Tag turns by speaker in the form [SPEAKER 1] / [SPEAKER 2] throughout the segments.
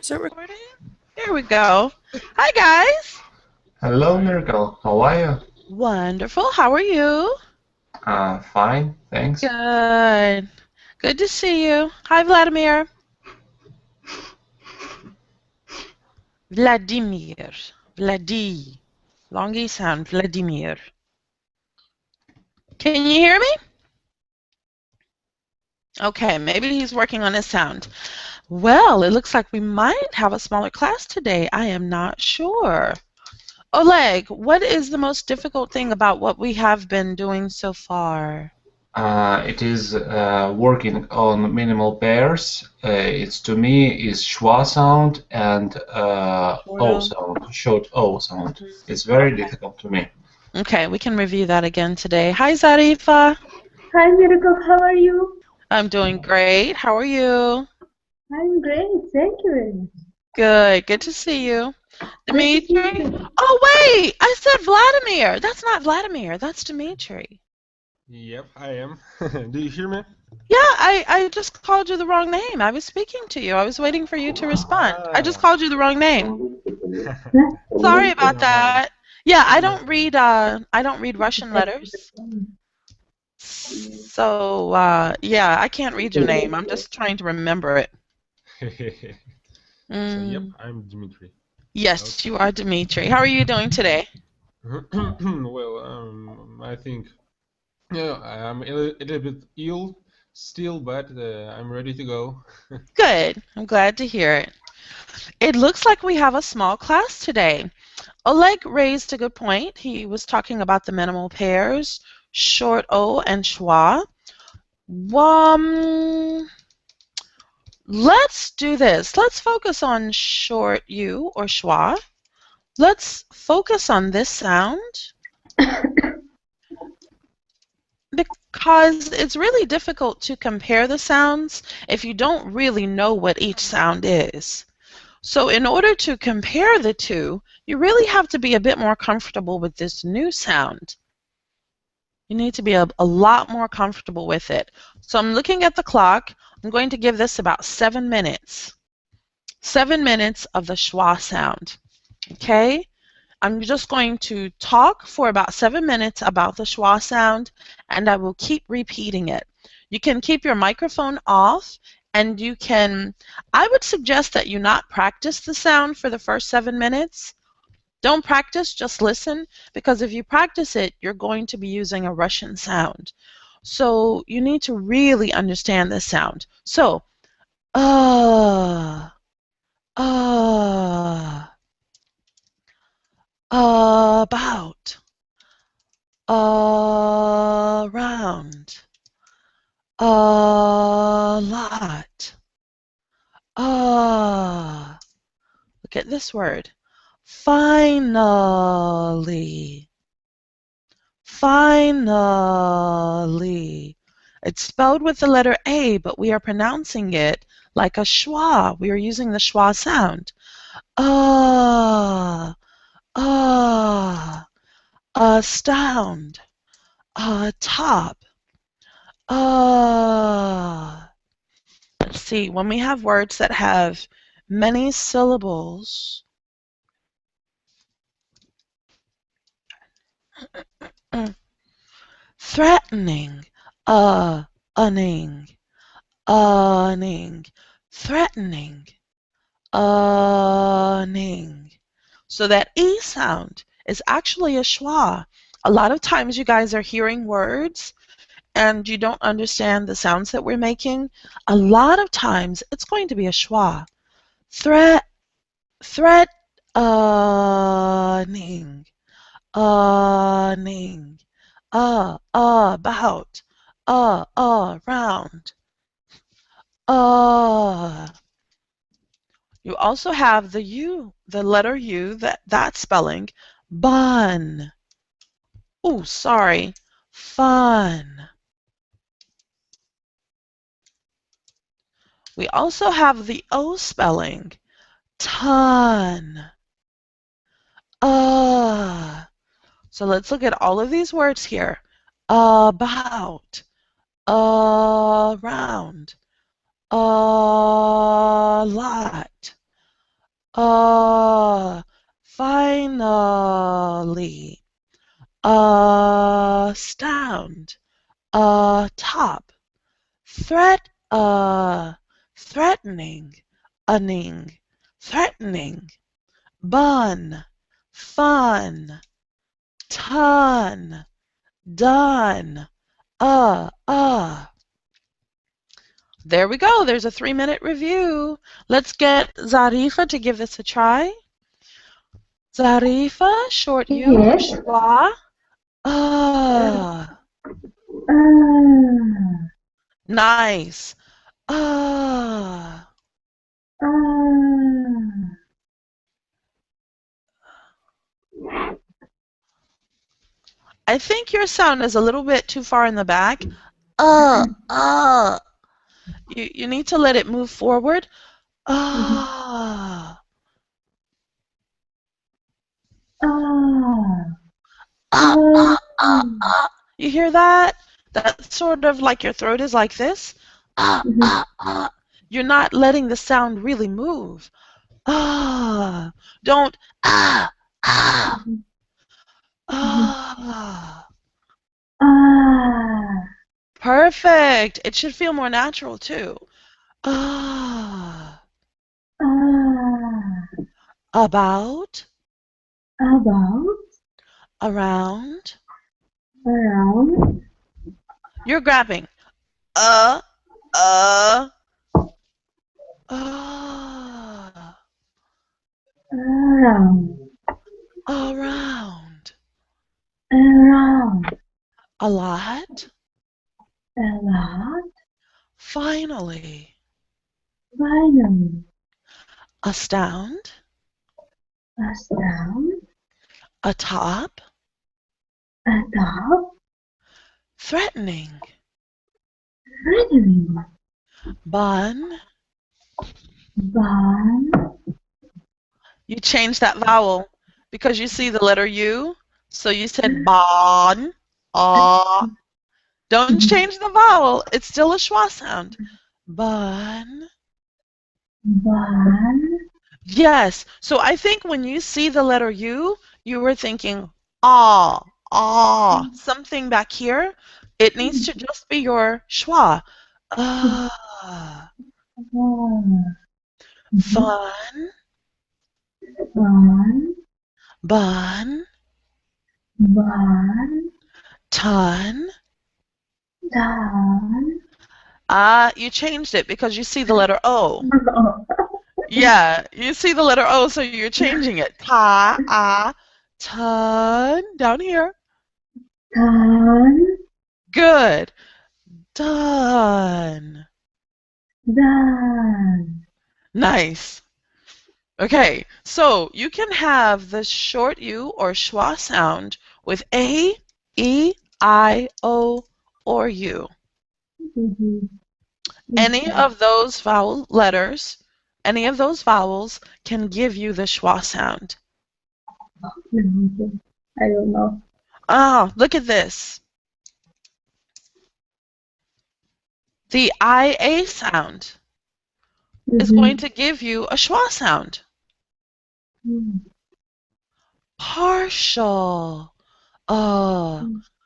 [SPEAKER 1] Is it recording? There we go. Hi, guys.
[SPEAKER 2] Hello, Miracle. How are you?
[SPEAKER 1] Wonderful. How are you?
[SPEAKER 2] Fine, thanks.
[SPEAKER 1] Good. Good to see you. Hi, Vladimir. Vladimir. Vladi. Long E sound. Vladimir. Can you hear me? Okay, maybe he's working on his sound. Well, it looks like we might have a smaller class today. I am not sure. Oleg, what is the most difficult thing about what we have been doing so far?
[SPEAKER 2] It is working on minimal pairs. It's to me is schwa sound and o
[SPEAKER 1] Portal.
[SPEAKER 2] sound, short o sound. It's very
[SPEAKER 1] Okay.
[SPEAKER 2] difficult to me.
[SPEAKER 1] Okay, we can review that again today. Hi, Zarifa.
[SPEAKER 3] Hi, Miracle. How are you?
[SPEAKER 1] I'm doing great. How are you?
[SPEAKER 3] I'm great. Thank you very much.
[SPEAKER 1] Good. Good to see you.
[SPEAKER 3] Good to see you
[SPEAKER 1] Dimitri?
[SPEAKER 3] too.
[SPEAKER 1] Oh, wait. I said Vladimir. That's not Vladimir. That's Dimitri.
[SPEAKER 4] Yep, I am. Do you hear me?
[SPEAKER 1] Yeah, I just called you the wrong name. I was speaking to you. I was waiting for you to respond. I just
[SPEAKER 4] Ah,
[SPEAKER 1] called you the wrong name. Sorry about
[SPEAKER 4] no problem.
[SPEAKER 1] that. Yeah,
[SPEAKER 4] No.
[SPEAKER 1] I don't read Russian letters. So, yeah, I can't read your name. I'm just trying to remember it.
[SPEAKER 4] So, yep,
[SPEAKER 1] Mm.
[SPEAKER 4] I'm Dmitry.
[SPEAKER 1] Yes, you
[SPEAKER 4] Okay.
[SPEAKER 1] are Dimitri. How are you doing today?
[SPEAKER 4] Well, I think I'm a little bit ill still, but I'm ready to go.
[SPEAKER 1] Good. I'm glad to hear it. It looks like we have a small class today. Oleg raised a good point. He was talking about the minimal pairs, short O and schwa. Um, let's do this. Let's focus on short U or schwa. Let's focus on this sound because it's really difficult to compare the sounds if you don't really know what each sound is. So in order to compare the two, you really have to be a bit more comfortable with this new sound. You need to be a lot more comfortable with it. So I'm looking at the clock. I'm going to give this about 7 minutes. 7 minutes of the schwa sound. Okay? I'm just going to talk for about 7 minutes about the schwa sound, and I will keep repeating it. You can keep your microphone off, and you can, I would suggest that you not practice the sound for the first 7 minutes. Don't practice, just listen, because if you practice it, you're going to be using a Russian sound. So you need to really understand this sound. So, uh, uh, about, around, a lot, look at this word, finally, finally. It's spelled with the letter A, but we are pronouncing it like a schwa. We are using the schwa sound. Ah, ah, astound, top, ah. Let's see, when we have words that have many syllables, mm, threatening, unning, unning, threatening, unning. So that E sound is actually a schwa. A lot of times you guys are hearing words and you don't understand the sounds that we're making. A lot of times it's going to be a schwa. Threat, threatening, ning, about, around, uh. You also have the U, the letter U, that spelling, bun. Oh, sorry, fun. We also have the O spelling, ton. Uh. So let's look at all of these words here. About, around, a lot, Finally. Astound. Top. Threat. Threatening. Unning. Threatening. Bun. Fun. Ton. Done. There we go. There's a 3-minute review. Let's get Zarifa to give this a try. Zarifa, short U,
[SPEAKER 3] Yes.
[SPEAKER 1] schwa. Ah.
[SPEAKER 3] Ah.
[SPEAKER 1] Nice. Ah.
[SPEAKER 3] Ah.
[SPEAKER 1] I think your sound is a little bit too far in the back. You need to let it move forward. Ah.
[SPEAKER 3] Ah.
[SPEAKER 1] Ah, ah, ah, ah. You hear that? That's sort of like your throat is like this. Ah, ah, ah. You're not letting the sound really move. Ah. Don't ah, ah, ah.
[SPEAKER 3] Ah.
[SPEAKER 1] Perfect. It should feel more natural too. Ah.
[SPEAKER 3] Ah.
[SPEAKER 1] About,
[SPEAKER 3] About.
[SPEAKER 1] around.
[SPEAKER 3] Around.
[SPEAKER 1] You're grabbing. Uh, uh, ah.
[SPEAKER 3] Around.
[SPEAKER 1] Around.
[SPEAKER 3] Around.
[SPEAKER 1] A lot.
[SPEAKER 3] A lot.
[SPEAKER 1] Finally.
[SPEAKER 3] Finally.
[SPEAKER 1] Astound.
[SPEAKER 3] Around.
[SPEAKER 1] Atop.
[SPEAKER 3] Atop.
[SPEAKER 1] Threatening.
[SPEAKER 3] Threatening.
[SPEAKER 1] Bun.
[SPEAKER 3] Bun.
[SPEAKER 1] You changed that vowel because you see the letter U. So you said bon. Ah. Don't change the vowel. It's still a schwa sound. Bun.
[SPEAKER 3] Bun.
[SPEAKER 1] Yes. So I think when you see the letter U, you were thinking ah, ah, something back here. It needs to just be your schwa. Ah. Fun.
[SPEAKER 3] Bun.
[SPEAKER 1] Bun.
[SPEAKER 3] Bun.
[SPEAKER 1] Ton.
[SPEAKER 3] Done.
[SPEAKER 1] You changed it because you see the letter O. Yeah, you see the letter O, so you're changing it. Ta, ton. Down here.
[SPEAKER 3] Done.
[SPEAKER 1] Good. Done.
[SPEAKER 3] Done.
[SPEAKER 1] Nice. Okay, so you can have the short U or schwa sound with A, E, I, O, or U.
[SPEAKER 3] Mhm.
[SPEAKER 1] Any of those vowel letters, any of those vowels can give you the schwa sound.
[SPEAKER 3] I don't know.
[SPEAKER 1] Look at this. The IA sound is going to give you a schwa sound.
[SPEAKER 3] Mhm.
[SPEAKER 1] Partial.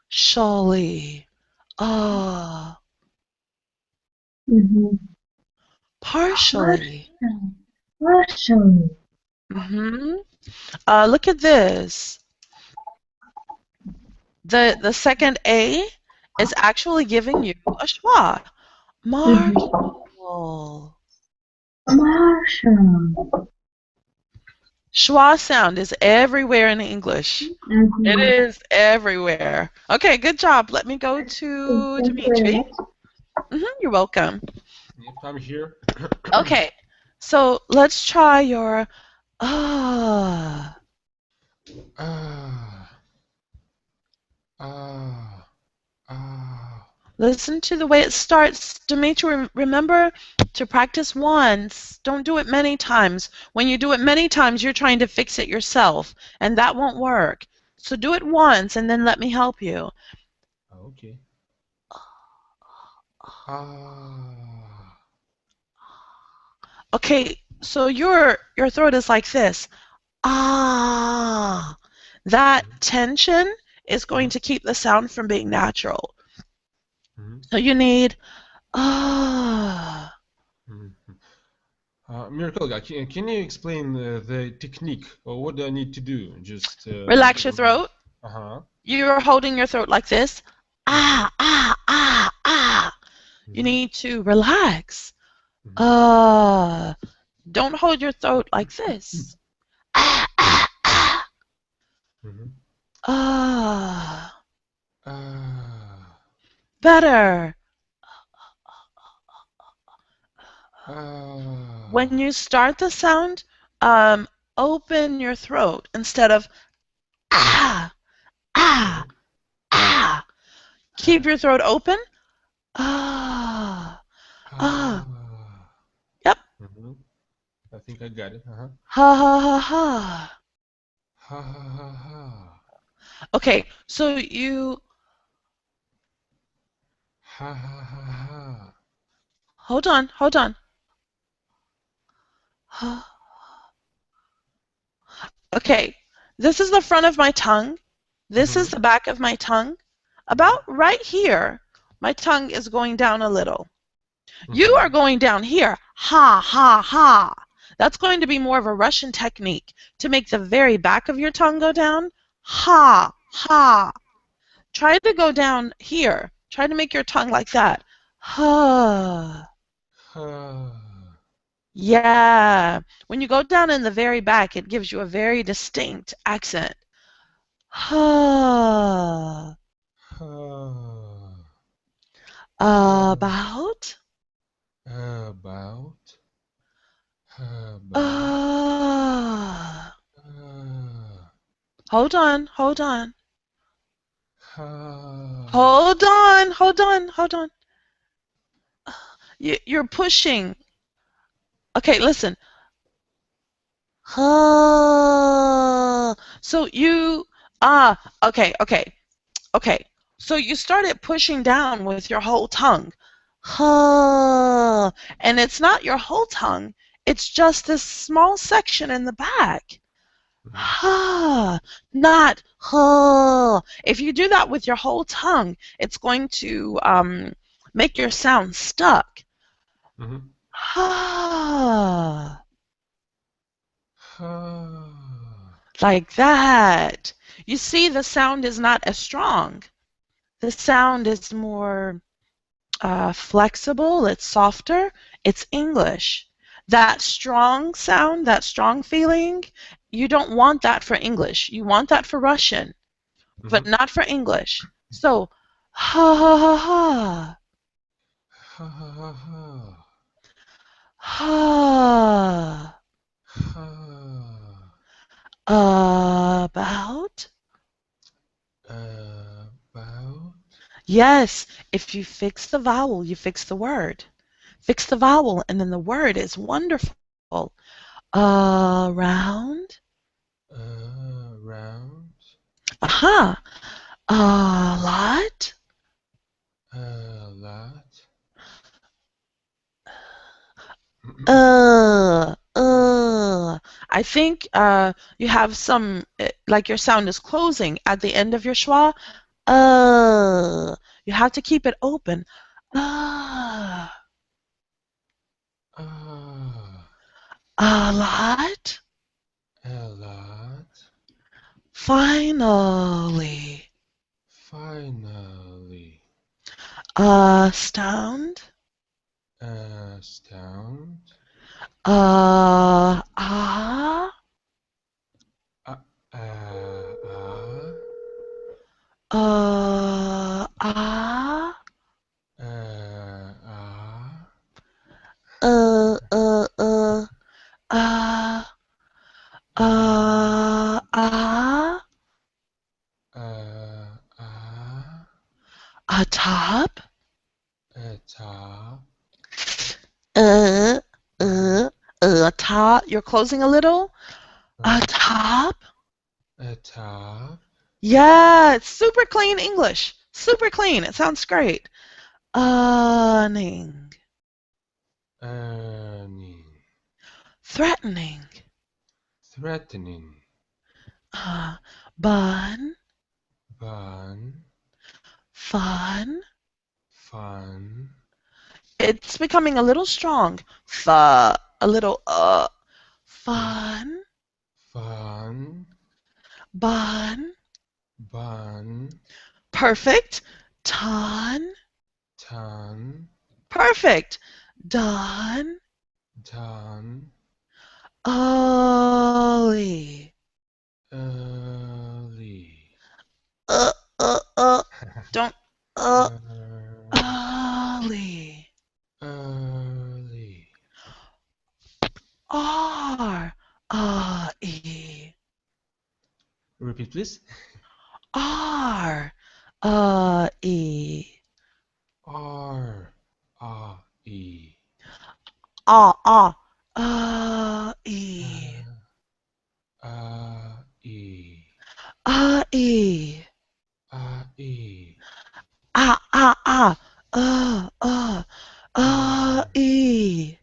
[SPEAKER 1] Surely. Uh,
[SPEAKER 3] Mhm.
[SPEAKER 1] partially.
[SPEAKER 3] Partially.
[SPEAKER 1] Mm-hmm. Look at this. The second A is actually giving you a schwa. Marshall.
[SPEAKER 3] Marshall.
[SPEAKER 1] Schwa sound is everywhere in English. It
[SPEAKER 3] Mhm.
[SPEAKER 1] is everywhere. Okay, good job. Let me go to
[SPEAKER 3] Thank you very
[SPEAKER 1] Dimitri.
[SPEAKER 3] much.
[SPEAKER 1] You're welcome.
[SPEAKER 4] Yep, I'm here.
[SPEAKER 1] Okay, so let's try your ah.
[SPEAKER 4] Ah, ah, ah.
[SPEAKER 1] Listen to the way it starts. Dimitri, remember to practice once. Don't do it many times. When you do it many times, you're trying to fix it yourself, and that won't work. So do it once, and then let me help you.
[SPEAKER 4] Okay. Ah.
[SPEAKER 1] Okay, So your throat is like this. Ah. That tension is going to keep the sound from being natural. So you need ah.
[SPEAKER 4] Miracle guy, can you explain the technique, or what do I need to do? Just
[SPEAKER 1] Relax your throat.
[SPEAKER 4] uh-huh.
[SPEAKER 1] You're holding your throat like this. Ah, ah, ah, ah. You
[SPEAKER 4] Mhm.
[SPEAKER 1] need to relax.
[SPEAKER 4] Mhm.
[SPEAKER 1] Don't hold your throat like this. Ah, ah, ah.
[SPEAKER 4] Mhm.
[SPEAKER 1] Ah.
[SPEAKER 4] Ah.
[SPEAKER 1] Better. When
[SPEAKER 4] Ah.
[SPEAKER 1] you start the sound, open your throat instead of ah, ah,
[SPEAKER 4] Mhm.
[SPEAKER 1] ah. Keep
[SPEAKER 4] Ah.
[SPEAKER 1] your throat open. Ah, ah.
[SPEAKER 4] Ah.
[SPEAKER 1] Yep.
[SPEAKER 4] Mhm. I think I got it. Uh-huh.
[SPEAKER 1] Ha ha ha ha.
[SPEAKER 4] Ha ha ha ha.
[SPEAKER 1] Okay, so you
[SPEAKER 4] Ha ha ha ha.
[SPEAKER 1] hold on, hold on. Okay, this is the front of my tongue. This is
[SPEAKER 4] Mhm.
[SPEAKER 1] the back of my tongue.
[SPEAKER 4] Mhm.
[SPEAKER 1] About right here, my tongue is going down a little. You are
[SPEAKER 4] Mhm.
[SPEAKER 1] going down here. Ha, ha, ha. That's going to be more of a Russian technique to make the very back of your tongue go down. Ha, ha. Try to go down here. Try to make your tongue like that. Ha.
[SPEAKER 4] Ha.
[SPEAKER 1] Yeah. When you go down in the very back, it gives you a very distinct accent. Ha.
[SPEAKER 4] Ha.
[SPEAKER 1] About.
[SPEAKER 4] About. About.
[SPEAKER 1] Uh.
[SPEAKER 4] Ah.
[SPEAKER 1] Hold on, hold on.
[SPEAKER 4] Ha.
[SPEAKER 1] Hold on, hold on, hold on. You're pushing. Okay, listen. Huh. So you okay, okay, okay. So you started pushing down with your whole tongue. Huh. And it's not your whole tongue. It's just this small section in the back.
[SPEAKER 4] Mhm.
[SPEAKER 1] Huh. Not huh. If you do that with your whole tongue, it's going to make your sound stuck.
[SPEAKER 4] Mhm.
[SPEAKER 1] Huh.
[SPEAKER 4] Ha.
[SPEAKER 1] Like that. You see, the sound is not as strong. The sound is more flexible, it's softer, it's English. That strong sound, that strong feeling, you don't want that for English. You want that for Russian, but
[SPEAKER 4] Mhm.
[SPEAKER 1] not for English. So, ha ha ha ha,
[SPEAKER 4] Ha ha ha ha.
[SPEAKER 1] ha,
[SPEAKER 4] Ha.
[SPEAKER 1] about.
[SPEAKER 4] About.
[SPEAKER 1] Yes, if you fix the vowel, you fix the word. Fix the vowel, and then the word is wonderful. Around.
[SPEAKER 4] Round.
[SPEAKER 1] Aha. A lot.
[SPEAKER 4] A lot.
[SPEAKER 1] I think you have some, like your sound is closing at the end of your schwa. You have to keep it open. Uh,
[SPEAKER 4] Ah.
[SPEAKER 1] a lot.
[SPEAKER 4] A lot.
[SPEAKER 1] Finally.
[SPEAKER 4] Finally.
[SPEAKER 1] Astound.
[SPEAKER 4] Astound.
[SPEAKER 1] Ah.
[SPEAKER 4] Ah. Ah.
[SPEAKER 1] Ah.
[SPEAKER 4] Ah.
[SPEAKER 1] Uh, uh, uh, uh, ah.
[SPEAKER 4] Ah.
[SPEAKER 1] A top.
[SPEAKER 4] A top.
[SPEAKER 1] Uh, uh, a top. You're closing a little. A
[SPEAKER 4] Uh,
[SPEAKER 1] top.
[SPEAKER 4] a top.
[SPEAKER 1] Yeah, it's super clean English. Super clean. It sounds great. Awning.
[SPEAKER 4] Earning.
[SPEAKER 1] threatening.
[SPEAKER 4] Threatening.
[SPEAKER 1] Bun,
[SPEAKER 4] Bun.
[SPEAKER 1] fun.
[SPEAKER 4] Fun.
[SPEAKER 1] It's becoming a little strong. A little
[SPEAKER 4] Mm.
[SPEAKER 1] fun.
[SPEAKER 4] Fun.
[SPEAKER 1] Bun.
[SPEAKER 4] Bun.
[SPEAKER 1] Perfect. Ton.
[SPEAKER 4] Ton.
[SPEAKER 1] Perfect. Done.
[SPEAKER 4] Done.
[SPEAKER 1] Early.
[SPEAKER 4] Early.
[SPEAKER 1] Uh, uh, uh. Don't. Uh,
[SPEAKER 4] Early.
[SPEAKER 1] early.
[SPEAKER 4] Early.
[SPEAKER 1] R. E.
[SPEAKER 4] Repeat, please.
[SPEAKER 1] R. E.
[SPEAKER 4] R. E.
[SPEAKER 1] E.
[SPEAKER 4] E.
[SPEAKER 1] E.
[SPEAKER 4] E.
[SPEAKER 1] Ah, ah, ah. E.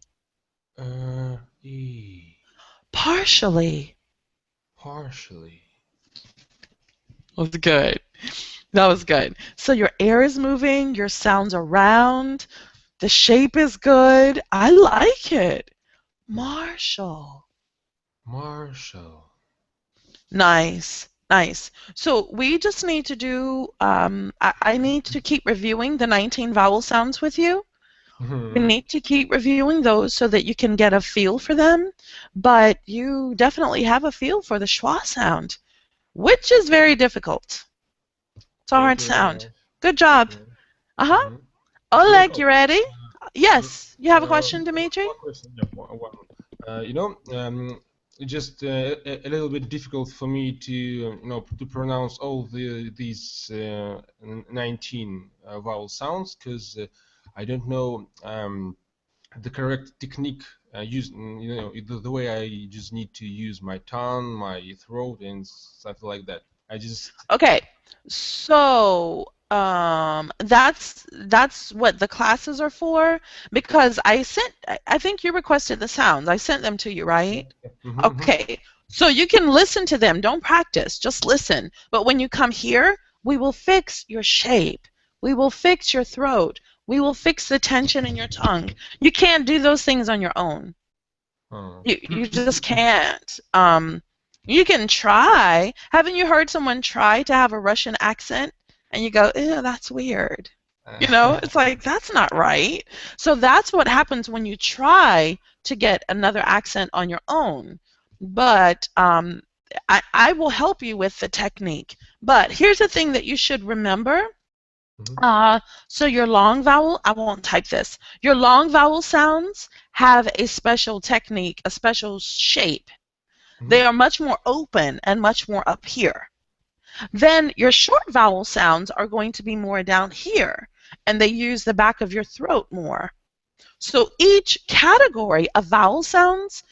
[SPEAKER 4] E.
[SPEAKER 1] Partially.
[SPEAKER 4] Partially.
[SPEAKER 1] That was good. That was good. So your air is moving, your sounds are round, the shape is good. I like it. Marshall.
[SPEAKER 4] Marshall.
[SPEAKER 1] Nice. Nice. So we just need to do, I need to keep reviewing the 19 vowel sounds with you. We need to keep reviewing those so that you can get a feel for them. But you definitely have a feel for the schwa sound, which is very difficult. It's a hard
[SPEAKER 4] Thank you very
[SPEAKER 1] sound.
[SPEAKER 4] much.
[SPEAKER 1] Good
[SPEAKER 4] Thank
[SPEAKER 1] job.
[SPEAKER 4] you.
[SPEAKER 1] Uh-huh.
[SPEAKER 4] You know,
[SPEAKER 1] Oleg, you
[SPEAKER 4] Coach,
[SPEAKER 1] ready?
[SPEAKER 4] mm,
[SPEAKER 1] Yes. You have a question, Dimitri?
[SPEAKER 4] one question. Yeah, one. It's just a little bit difficult for me to, to pronounce all these 19 vowel sounds because I don't know the correct technique. The way I just need to use my tongue, my throat, and stuff like that. I just.
[SPEAKER 1] Okay. So, that's what the classes are for because I think you requested the sounds. I sent them to you, right? Okay. So you can listen to them. Don't practice. Just listen. But when you come here, we will fix your shape. We will fix your throat. We will fix the tension in your tongue. You can't do those things on your own. You just can't. You can try. Haven't you heard someone try to have a Russian accent and you go, ew, that's weird. You know, it's like that's not right. So that's what happens when you try to get another accent on your own. But I will help you with the technique. But here's the thing that you should remember. So your long vowel, I won't type this. Your long vowel sounds have a special technique, a special shape. They are much more open and much more up here. Then your short vowel sounds are going to be more down here, and they use the back of your throat more. So each category of vowel sounds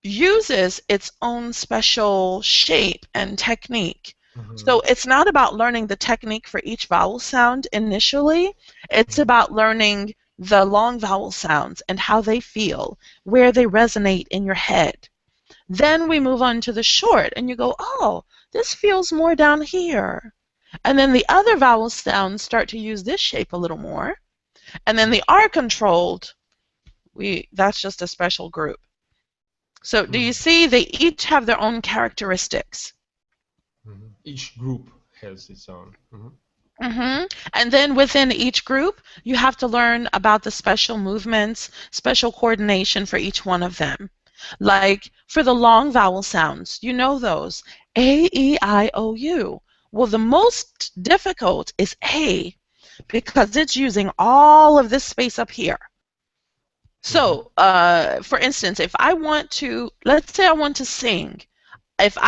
[SPEAKER 1] uses its own special shape and technique. So it's not about learning the technique for each vowel sound initially. It's about learning the long vowel sounds and how they feel, where they resonate in your head. Then we move on to the short, and you go, oh, this feels more down here. And then the other vowel sounds start to use this shape a little more. And then the R controlled, that's just a special group. So do you see they each have their own characteristics?
[SPEAKER 4] Each group has its own.
[SPEAKER 1] And then within each group, you have to learn about the special movements, special coordination for each one of them. Like for the long vowel sounds, you know those. A, E, I, O, U. Well, the most difficult is A because it's using all of this space up here. So, for instance, if I want to, let's say I want to sing. If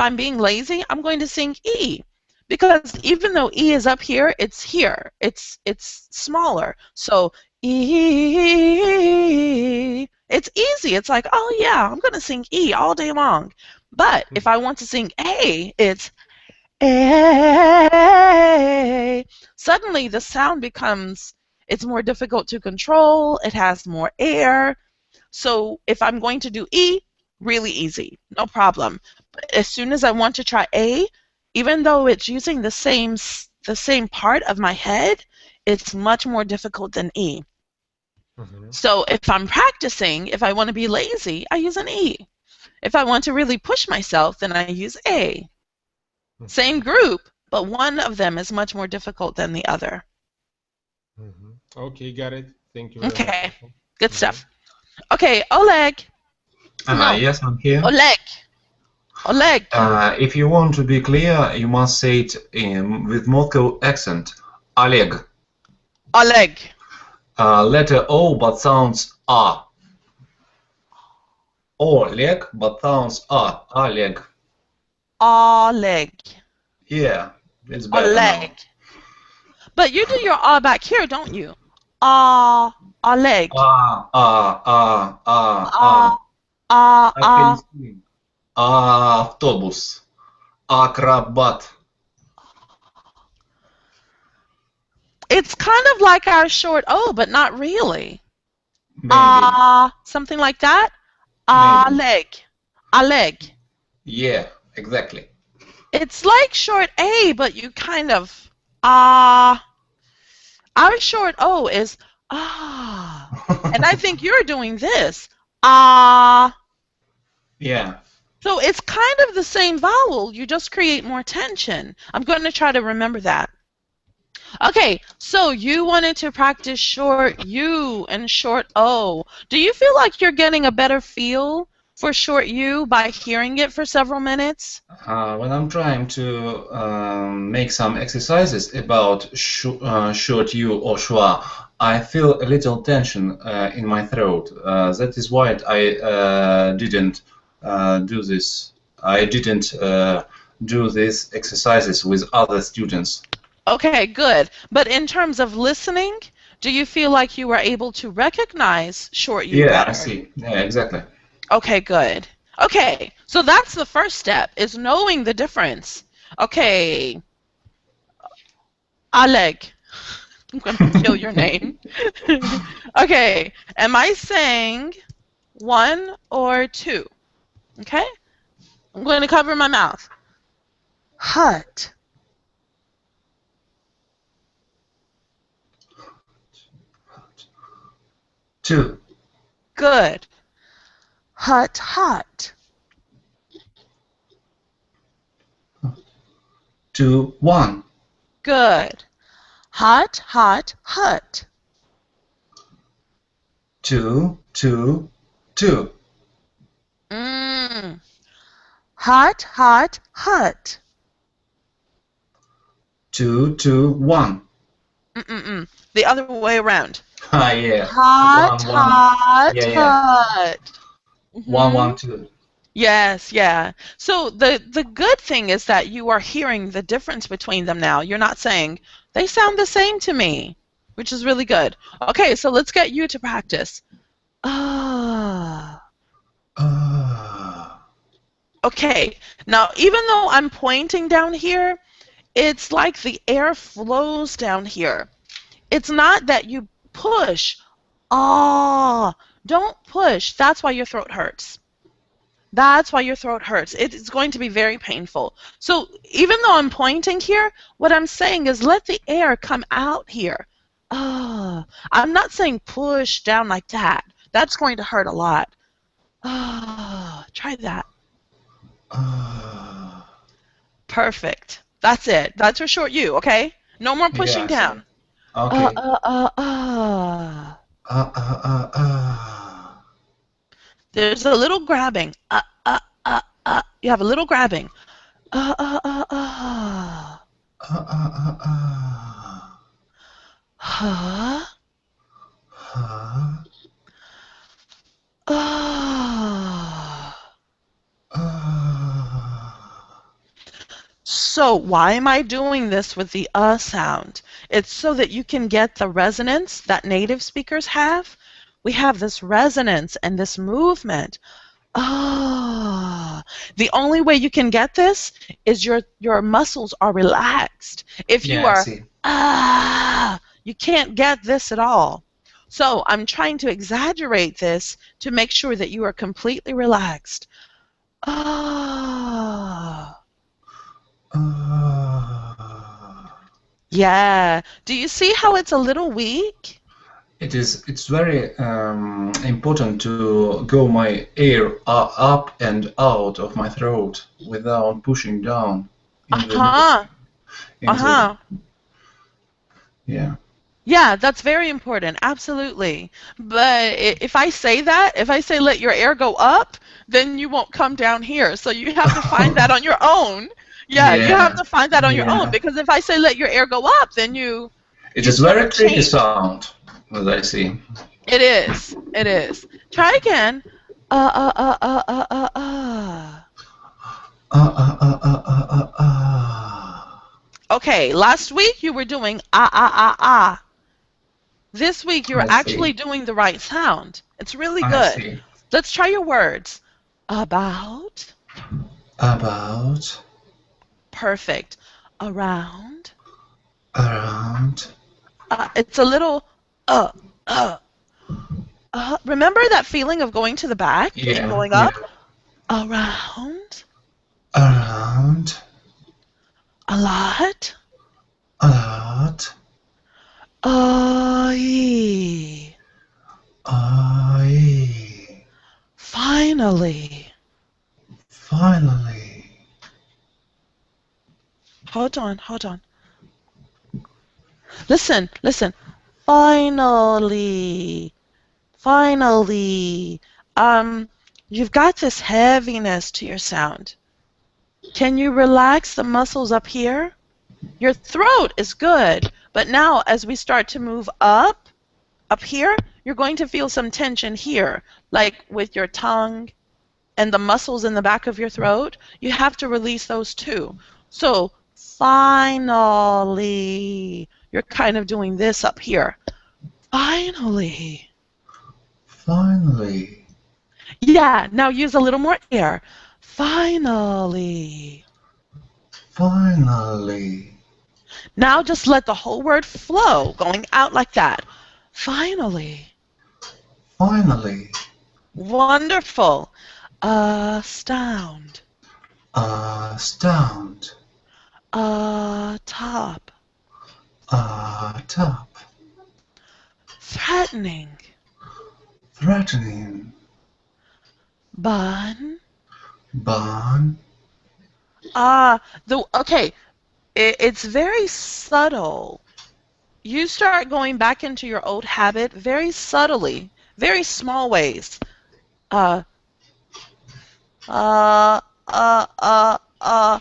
[SPEAKER 1] I'm being lazy, I'm going to sing E because even though E is up here, it's here. It's smaller. So E, it's easy. It's like, oh yeah, I'm going to sing E all day long. But if I want to sing A, it's A. Suddenly the sound becomes, it's more difficult to control. It has more air. So if I'm going to do E, really easy, no problem. But as soon as I want to try A, even though it's using the same part of my head, it's much more difficult than E.
[SPEAKER 4] Mm-hmm.
[SPEAKER 1] So if I'm practicing, if I want to be lazy, I use an E. If I want to really push myself, then I use A. Same group, but one of them is much more difficult than the other.
[SPEAKER 4] Mm-hmm. Okay, got it. Thank you very much.
[SPEAKER 1] Okay, good
[SPEAKER 4] Mm-hmm.
[SPEAKER 1] stuff. Okay, Oleg. No,
[SPEAKER 2] Yes, I'm here.
[SPEAKER 1] Oleg. Oleg.
[SPEAKER 2] If you want to be clear, you must say it with Moscow accent. Oleg.
[SPEAKER 1] Oleg.
[SPEAKER 2] Letter O but sounds A. Oleg but sounds A. Oleg.
[SPEAKER 1] Oleg.
[SPEAKER 2] Yeah, it's better
[SPEAKER 1] Oleg.
[SPEAKER 2] now.
[SPEAKER 1] But you do your back here, don't you? Oleg.
[SPEAKER 2] А.
[SPEAKER 1] Ah.
[SPEAKER 2] Апельсин. Автобус. Акробат.
[SPEAKER 1] It's kind of like our short O, but not really.
[SPEAKER 2] Maybe.
[SPEAKER 1] Something like that.
[SPEAKER 2] Maybe.
[SPEAKER 1] Oleg. Oleg.
[SPEAKER 2] Yeah, exactly.
[SPEAKER 1] It's like short A, but you kind of our short O is and I think you're doing this
[SPEAKER 2] Yeah.
[SPEAKER 1] So it's kind of the same vowel, you just create more tension. I'm going to try to remember that. Okay, so you wanted to practice short U and short O. Do you feel like you're getting a better feel for short U by hearing it for several minutes?
[SPEAKER 2] When I'm trying to make some exercises about short U or Schwa, I feel a little tension in my throat. That is why I didn't do this. I didn't do these exercises with other students.
[SPEAKER 1] Okay, good. But in terms of listening, do you feel like you were able to recognize short U
[SPEAKER 2] Yeah, I
[SPEAKER 1] better?
[SPEAKER 2] see. Yeah, exactly.
[SPEAKER 1] Okay, good. Okay, so that's the first step, is knowing the difference. Okay, Oleg. I'm going to kill your name. Okay, am I saying 1 or 2? Okay, I'm going to cover my mouth. Hut.
[SPEAKER 2] Two.
[SPEAKER 1] Good. Hut, hut.
[SPEAKER 2] 2, 1.
[SPEAKER 1] Good. Hut, hut, hut.
[SPEAKER 2] 2, 2, 2.
[SPEAKER 1] Hut, hut, hut.
[SPEAKER 2] 2, 2, 1.
[SPEAKER 1] The other way around.
[SPEAKER 2] Yeah.
[SPEAKER 1] Hut,
[SPEAKER 2] 1, 1.
[SPEAKER 1] hut,
[SPEAKER 2] Yeah, yeah.
[SPEAKER 1] hut.
[SPEAKER 2] 1, 1, 2.
[SPEAKER 1] Yes, yeah. So the good thing is that you are hearing the difference between them now. You're not saying, they sound the same to me, which is really good. Okay, so let's get you to practice. Okay, now even though I'm pointing down here, it's like the air flows down here. It's not that you push. Don't push. That's why your throat hurts. That's why your throat hurts. It is going to be very painful. So even though I'm pointing here, what I'm saying is let the air come out here. I'm not saying push down like that. That's going to hurt a lot. Try that. Perfect. That's it. That's your short U, okay? No more pushing
[SPEAKER 2] Yeah,
[SPEAKER 1] down.
[SPEAKER 2] see. Okay.
[SPEAKER 1] There's a little grabbing. You have a little grabbing. Huh? So why am I doing this with the sound? It's so that you can get the resonance that native speakers have. We have this resonance and this movement. The only way you can get this is your muscles are relaxed. If you
[SPEAKER 2] Yeah, I
[SPEAKER 1] are
[SPEAKER 2] see.
[SPEAKER 1] you can't get this at all. So I'm trying to exaggerate this to make sure that you are completely relaxed. Ah. Yeah. Do you see how it's a little weak?
[SPEAKER 2] It's very important to go my air up and out of my throat without pushing down in
[SPEAKER 1] Uh-huh.
[SPEAKER 2] the
[SPEAKER 1] Uh-huh.
[SPEAKER 2] yeah.
[SPEAKER 1] Yeah, that's very important. Absolutely. But if I say that, if I say let your air go up, then you won't come down here. So you have to find that on your own. Yeah, you have
[SPEAKER 2] Yeah,
[SPEAKER 1] to find that on your own
[SPEAKER 2] yeah.
[SPEAKER 1] because if I say let your air go up, then
[SPEAKER 2] It
[SPEAKER 1] you
[SPEAKER 2] is
[SPEAKER 1] sort
[SPEAKER 2] very
[SPEAKER 1] of
[SPEAKER 2] tricky
[SPEAKER 1] change.
[SPEAKER 2] sound, as I see.
[SPEAKER 1] It is. It is. Try again. Uh uh uh uh uh uh uh. Okay, last week you were doing ah ah ah ah. This week you're
[SPEAKER 2] I
[SPEAKER 1] actually
[SPEAKER 2] see.
[SPEAKER 1] doing the right sound. It's really
[SPEAKER 2] I
[SPEAKER 1] good.
[SPEAKER 2] see.
[SPEAKER 1] Let's try your words. About.
[SPEAKER 2] About,
[SPEAKER 1] Perfect. Around.
[SPEAKER 2] around.
[SPEAKER 1] It's a little uh uh remember that feeling of going to the back and
[SPEAKER 2] Yeah,
[SPEAKER 1] going
[SPEAKER 2] yeah.
[SPEAKER 1] up? Around.
[SPEAKER 2] Around,
[SPEAKER 1] A lot.
[SPEAKER 2] a lot.
[SPEAKER 1] Ye.
[SPEAKER 2] I
[SPEAKER 1] Finally.
[SPEAKER 2] finally.
[SPEAKER 1] Hold on, hold on. Listen, listen. Finally. Finally. You've got this heaviness to your sound. Can you relax the muscles up here? Your throat is good, but now as we start to move up here, you're going to feel some tension here, like with your tongue and the muscles in the back of your throat. You have to release those too. So finally, you're kind of doing this up here. Finally.
[SPEAKER 2] Finally.
[SPEAKER 1] Yeah, now use a little more air. Finally.
[SPEAKER 2] Finally.
[SPEAKER 1] Now just let the whole word flow, going out like that. Finally.
[SPEAKER 2] Finally.
[SPEAKER 1] Wonderful. Astound.
[SPEAKER 2] Astound.
[SPEAKER 1] Top.
[SPEAKER 2] Top.
[SPEAKER 1] Threatening.
[SPEAKER 2] Threatening.
[SPEAKER 1] Bun.
[SPEAKER 2] Bun.
[SPEAKER 1] Okay. It's very subtle. You start going back into your old habit very subtly, very small ways. Uh, uh, uh, uh, uh.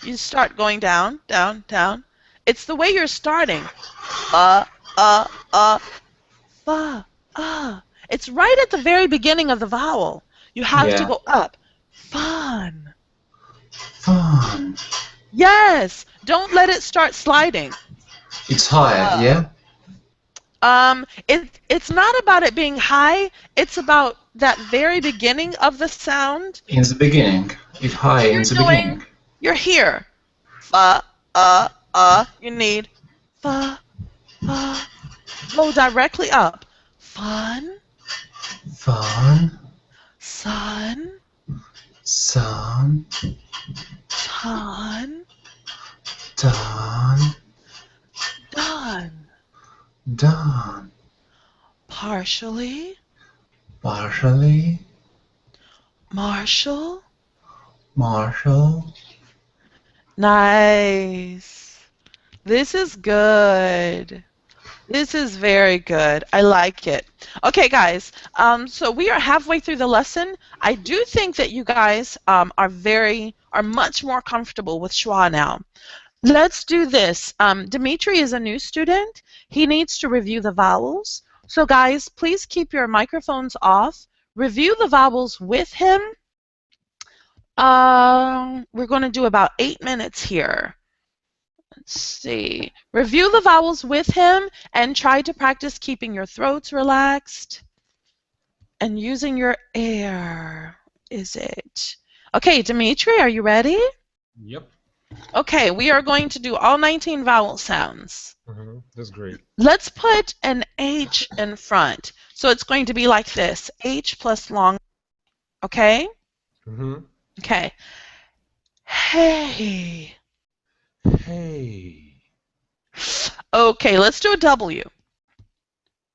[SPEAKER 1] You start going down, down, down. It's the way you're starting. Uh, uh, uh, fa, It's right at the very beginning of the vowel. You have to
[SPEAKER 2] Yeah.
[SPEAKER 1] go up. Fun.
[SPEAKER 2] Fun.
[SPEAKER 1] Yes. Don't let it start sliding.
[SPEAKER 2] It's higher, yeah?
[SPEAKER 1] It's not about it being high. It's about that very beginning of the sound.
[SPEAKER 2] In the beginning. If high in
[SPEAKER 1] You're
[SPEAKER 2] the
[SPEAKER 1] doing.
[SPEAKER 2] beginning.
[SPEAKER 1] You're here. Fa, You need fa, fa. Go directly up. Fun,
[SPEAKER 2] Fun.
[SPEAKER 1] sun,
[SPEAKER 2] Sun.
[SPEAKER 1] ton,
[SPEAKER 2] Done.
[SPEAKER 1] done.
[SPEAKER 2] Done.
[SPEAKER 1] Partially,
[SPEAKER 2] Partially.
[SPEAKER 1] Marshall.
[SPEAKER 2] Marshall.
[SPEAKER 1] Nice. This is good. This is very good. I like it. Okay, guys. So we are halfway through the lesson. I do think that you guys are much more comfortable with Schwa now. Let's do this. Dimitri is a new student. He needs to review the vowels. So, guys, please keep your microphones off. Review the vowels with him. We're going to do about 8 minutes here. Let's see. Review the vowels with him and try to practice keeping your throats relaxed and using your air. Is it? Okay, Dimitri, are you ready?
[SPEAKER 4] Yep.
[SPEAKER 1] Okay, we are going to do all 19 vowel sounds.
[SPEAKER 4] That's great.
[SPEAKER 1] Let's put an H in front. So it's going to be like this, H plus long, okay? Okay. Hey.
[SPEAKER 4] Hey.
[SPEAKER 1] Okay, let's do a W.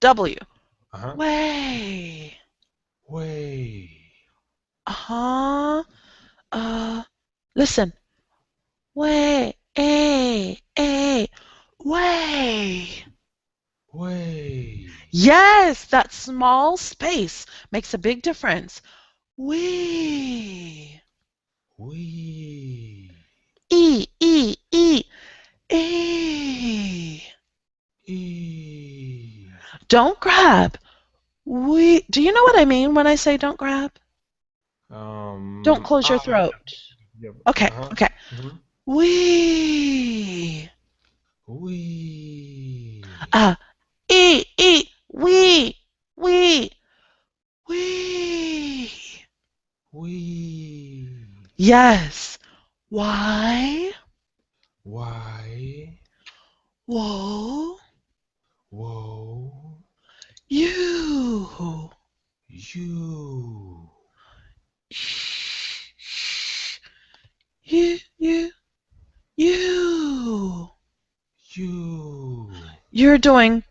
[SPEAKER 1] W.
[SPEAKER 4] Uh-huh.
[SPEAKER 1] Way.
[SPEAKER 4] Way.
[SPEAKER 1] Uh-huh. Listen. Way. A. Way.
[SPEAKER 4] Way.
[SPEAKER 1] Yes, that small space makes a big difference. We.
[SPEAKER 4] We.
[SPEAKER 1] E. E.
[SPEAKER 4] E.
[SPEAKER 1] Don't grab. We. Do you know what I mean when I say don't grab? Don't close your throat.
[SPEAKER 4] Yeah.
[SPEAKER 1] Okay,
[SPEAKER 4] Uh-huh.
[SPEAKER 1] okay. We.
[SPEAKER 4] We.
[SPEAKER 1] E. We. We.
[SPEAKER 4] We.
[SPEAKER 1] Yes. Why?
[SPEAKER 4] Why?
[SPEAKER 1] Whoa.
[SPEAKER 4] Whoa.
[SPEAKER 1] You.
[SPEAKER 4] You.
[SPEAKER 1] You. You.
[SPEAKER 4] You.
[SPEAKER 1] You're doing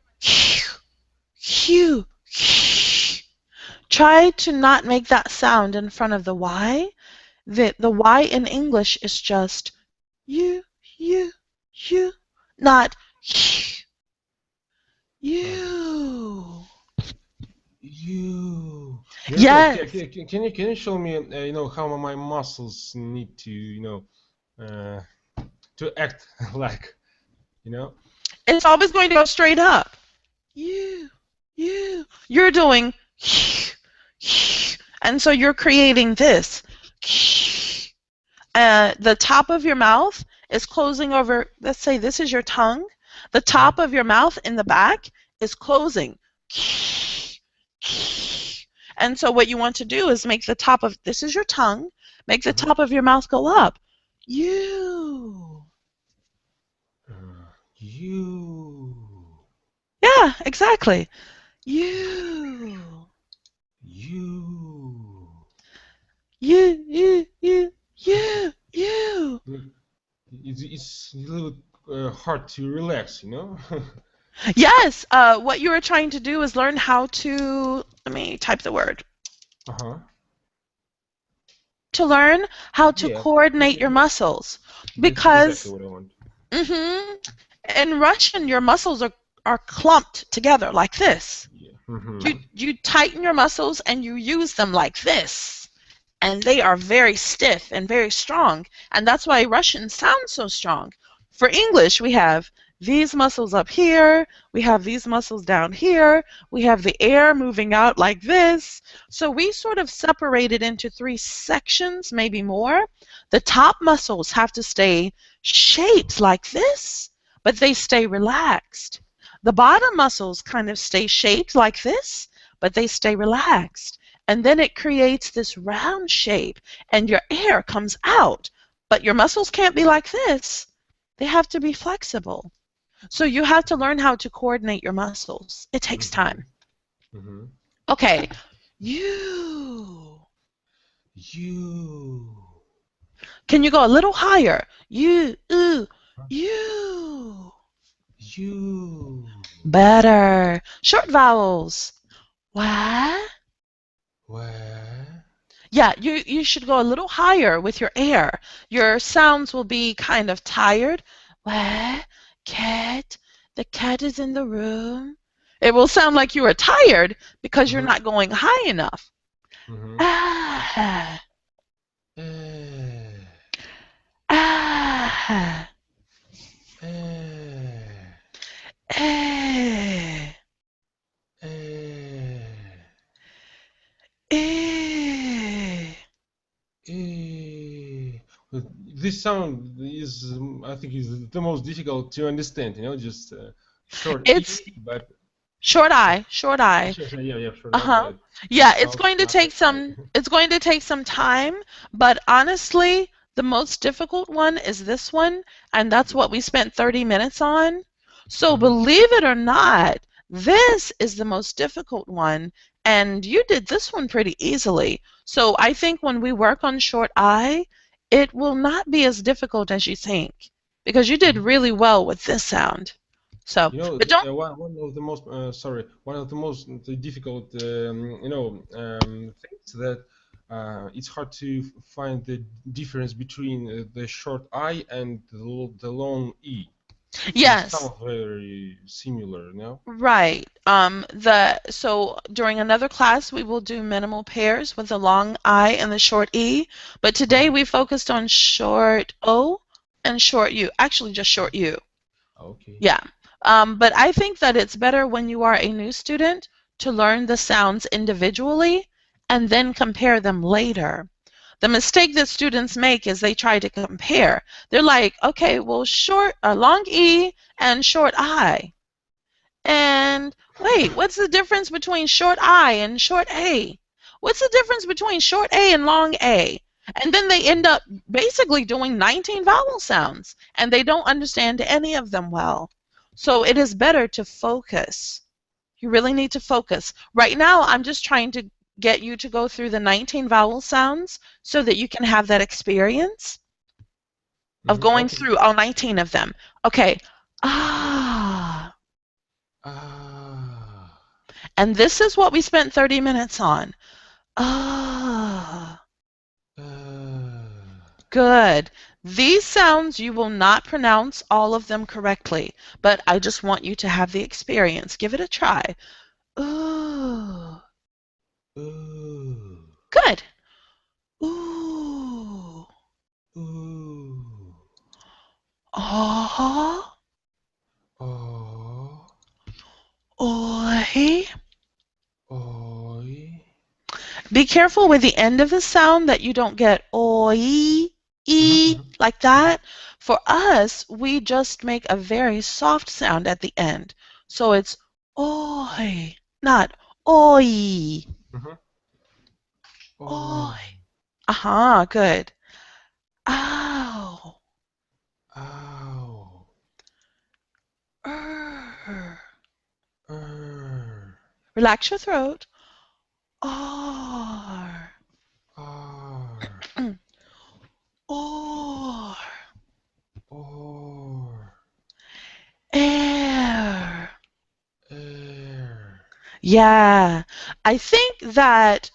[SPEAKER 1] Try to not make that sound in front of the Y. The Y in English is just you, not you.
[SPEAKER 4] You.
[SPEAKER 1] Yes.
[SPEAKER 4] Can you show me how my muscles need to to act like
[SPEAKER 1] It's always going to go straight up. You. You're doing and so you're creating this. The top of your mouth is closing over. Let's say this is your tongue. The top of your mouth in the back is closing. And so what you want to do is make the top of, this is your tongue, make the top of your mouth go up. You.
[SPEAKER 4] You.
[SPEAKER 1] Yeah, exactly. You.
[SPEAKER 4] You.
[SPEAKER 1] You.
[SPEAKER 4] It's a little bit hard to relax,
[SPEAKER 1] Yes, what you were trying to do is learn how to, let me type the word. To learn how to
[SPEAKER 4] Yeah.
[SPEAKER 1] coordinate your muscles.
[SPEAKER 4] That's exactly
[SPEAKER 1] Because
[SPEAKER 4] what I want.
[SPEAKER 1] in Russian, your muscles are clumped together like this.
[SPEAKER 4] Yeah.
[SPEAKER 1] You tighten your muscles and you use them like this. And they are very stiff and very strong. And that's why Russian sounds so strong. For English, we have these muscles up here, we have these muscles down here, we have the air moving out like this. So we sort of separate it into 3 sections, maybe more. The top muscles have to stay shaped like this, but they stay relaxed. The bottom muscles kind of stay shaped like this, but they stay relaxed. And then it creates this round shape, and your air comes out. But your muscles can't be like this. They have to be flexible. So you have to learn how to coordinate your muscles. It takes time. Okay. You. Can you go a little higher? You. You. Better. Short vowels. What? Yeah, you should go a little higher with your air. Your sounds will be kind of tired. What? Cat? The cat is in the room. It will sound like you are tired because you're not going high enough. Ah. Ah. Eh. Eh.
[SPEAKER 4] This sound is, I think, is the most difficult to understand. Just short
[SPEAKER 1] It's
[SPEAKER 4] E, but
[SPEAKER 1] short I.
[SPEAKER 4] yeah, sure.
[SPEAKER 1] Uh-huh.
[SPEAKER 4] But
[SPEAKER 1] Yeah,
[SPEAKER 4] sounds not that high.
[SPEAKER 1] it's going to take some time, but honestly, The most difficult one is this one, and that's what we spent 30 minutes on. So believe it or not, this is the most difficult one, and you did this one pretty easily. So I think when we work on short I, it will not be as difficult as you think, because you did really well with this sound. So,
[SPEAKER 4] You know,
[SPEAKER 1] but don't.
[SPEAKER 4] one of the most one of the most difficult things that it's hard to find the difference between the short I and the long E. They
[SPEAKER 1] Yes.
[SPEAKER 4] sound very similar, no?
[SPEAKER 1] Right. So during another class we will do minimal pairs with the long I and the short E, but today we focused on short O and short U. Actually, just short U.
[SPEAKER 4] Okay.
[SPEAKER 1] Yeah. But I think that it's better when you are a new student to learn the sounds individually and then compare them later. The mistake that students make is they try to compare. They're like, okay, well, long E and short I. And wait, what's the difference between short I and short A? What's the difference between short A and long A? And then they end up basically doing 19 vowel sounds, and they don't understand any of them well. So it is better to focus. You really need to focus. Right now, I'm just trying to get you to go through the 19 vowel sounds so that you can have that experience of going
[SPEAKER 4] Okay.
[SPEAKER 1] through all 19 of them. Okay. Ah.
[SPEAKER 4] Ah.
[SPEAKER 1] And this is what we spent 30 minutes on. Ah, good. These sounds you will not pronounce all of them correctly, but I just want you to have the experience. Give it a try. Ooh.
[SPEAKER 4] Ooh.
[SPEAKER 1] Good. Ooh.
[SPEAKER 4] Ooh.
[SPEAKER 1] Ah.
[SPEAKER 4] Oh.
[SPEAKER 1] Oi.
[SPEAKER 4] Oi.
[SPEAKER 1] Be careful with the end of the sound that you don't get oi, e, like that. For us, we just make a very soft sound at the end. So it's oi, not oi.
[SPEAKER 4] Oi.
[SPEAKER 1] Oi. Aha, good. Ow.
[SPEAKER 4] Ow.
[SPEAKER 1] Er.
[SPEAKER 4] Er.
[SPEAKER 1] Relax your throat. R.
[SPEAKER 4] R.
[SPEAKER 1] Or.
[SPEAKER 4] Or.
[SPEAKER 1] Air.
[SPEAKER 4] Air.
[SPEAKER 1] Yeah, I think that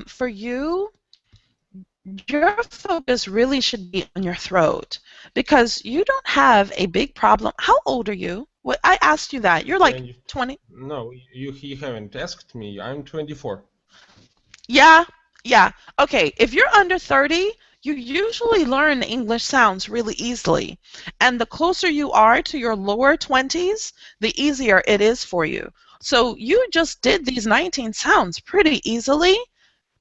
[SPEAKER 1] for you, your focus really should be on your throat because you don't have a big problem. How old are you? What I asked you that. You're like
[SPEAKER 4] 20.
[SPEAKER 1] 20.
[SPEAKER 4] No, you haven't asked me. I'm 24.
[SPEAKER 1] Yeah, yeah. Okay, if you're under 30, you usually learn English sounds really easily. And the closer you are to your lower 20s, the easier it is for you. So you just did these 19 sounds pretty easily.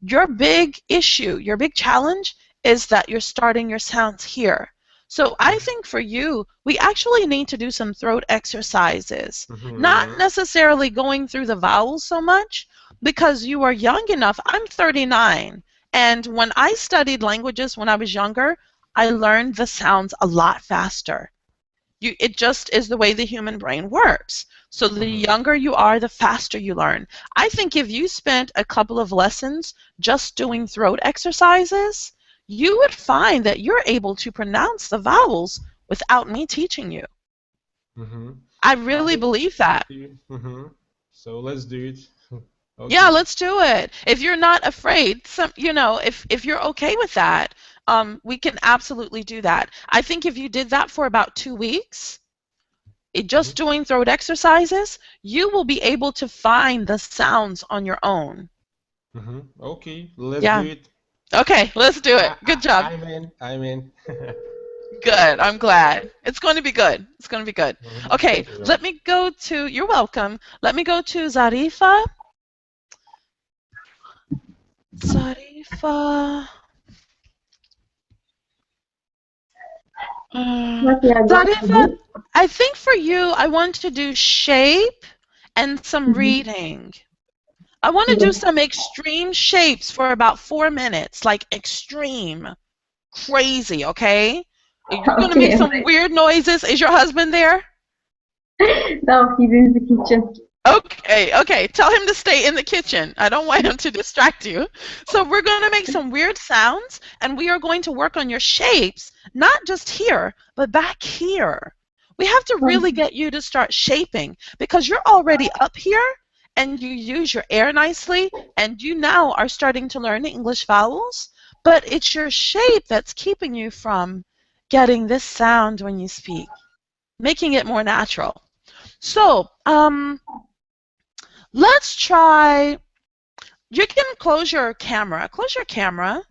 [SPEAKER 1] Your big issue, your big challenge is that you're starting your sounds here. So I think for you, we actually need to do some throat exercises, not necessarily going through the vowels so much, because you are young enough. I'm 39, and when I studied languages when I was younger, I learned the sounds a lot faster. It just is the way the human brain works. So the younger you are, the faster you learn. I think if you spent a couple of lessons just doing throat exercises, you would find that you're able to pronounce the vowels without me teaching you. I really believe that.
[SPEAKER 4] So let's do it.
[SPEAKER 1] Yeah,
[SPEAKER 4] Okay.
[SPEAKER 1] let's do it. If you're not afraid, if you're okay with that, we can absolutely do that. I think if you did that for about 2 weeks, just doing throat exercises, you will be able to find the sounds on your own.
[SPEAKER 4] Okay, let's do
[SPEAKER 1] Yeah.
[SPEAKER 4] it.
[SPEAKER 1] Okay, let's do it. Good job.
[SPEAKER 4] I'm in. I'm in.
[SPEAKER 1] Good. I'm glad. It's going to be good. It's going to be good. Okay,
[SPEAKER 4] Thank you very
[SPEAKER 1] let
[SPEAKER 4] much.
[SPEAKER 1] me go to, you're welcome. Let me go to Zarifa. Zarifa.
[SPEAKER 3] What we are going to
[SPEAKER 1] Zarifa,
[SPEAKER 3] do?
[SPEAKER 1] I think for you, I want to do shape and some
[SPEAKER 3] Mhm.
[SPEAKER 1] reading. I want to do
[SPEAKER 3] Yes.
[SPEAKER 1] some extreme shapes for about 4 minutes, like extreme. crazy, okay? You're going to make
[SPEAKER 3] Okay,
[SPEAKER 1] some weird noises. Is your husband there?
[SPEAKER 3] now he's in the kitchen.
[SPEAKER 1] Okay. Tell him to stay in the kitchen. I don't want him to distract you. So we're going to make some weird sounds, and we are going to work on your shapes, not just here, but back here. We have to really get you to start shaping because you're already up here and you use your air nicely, and you now are starting to learn the English vowels, but it's your shape that's keeping you from getting this sound when you speak, making it more natural. So, let's try. You can close your camera. Close your camera.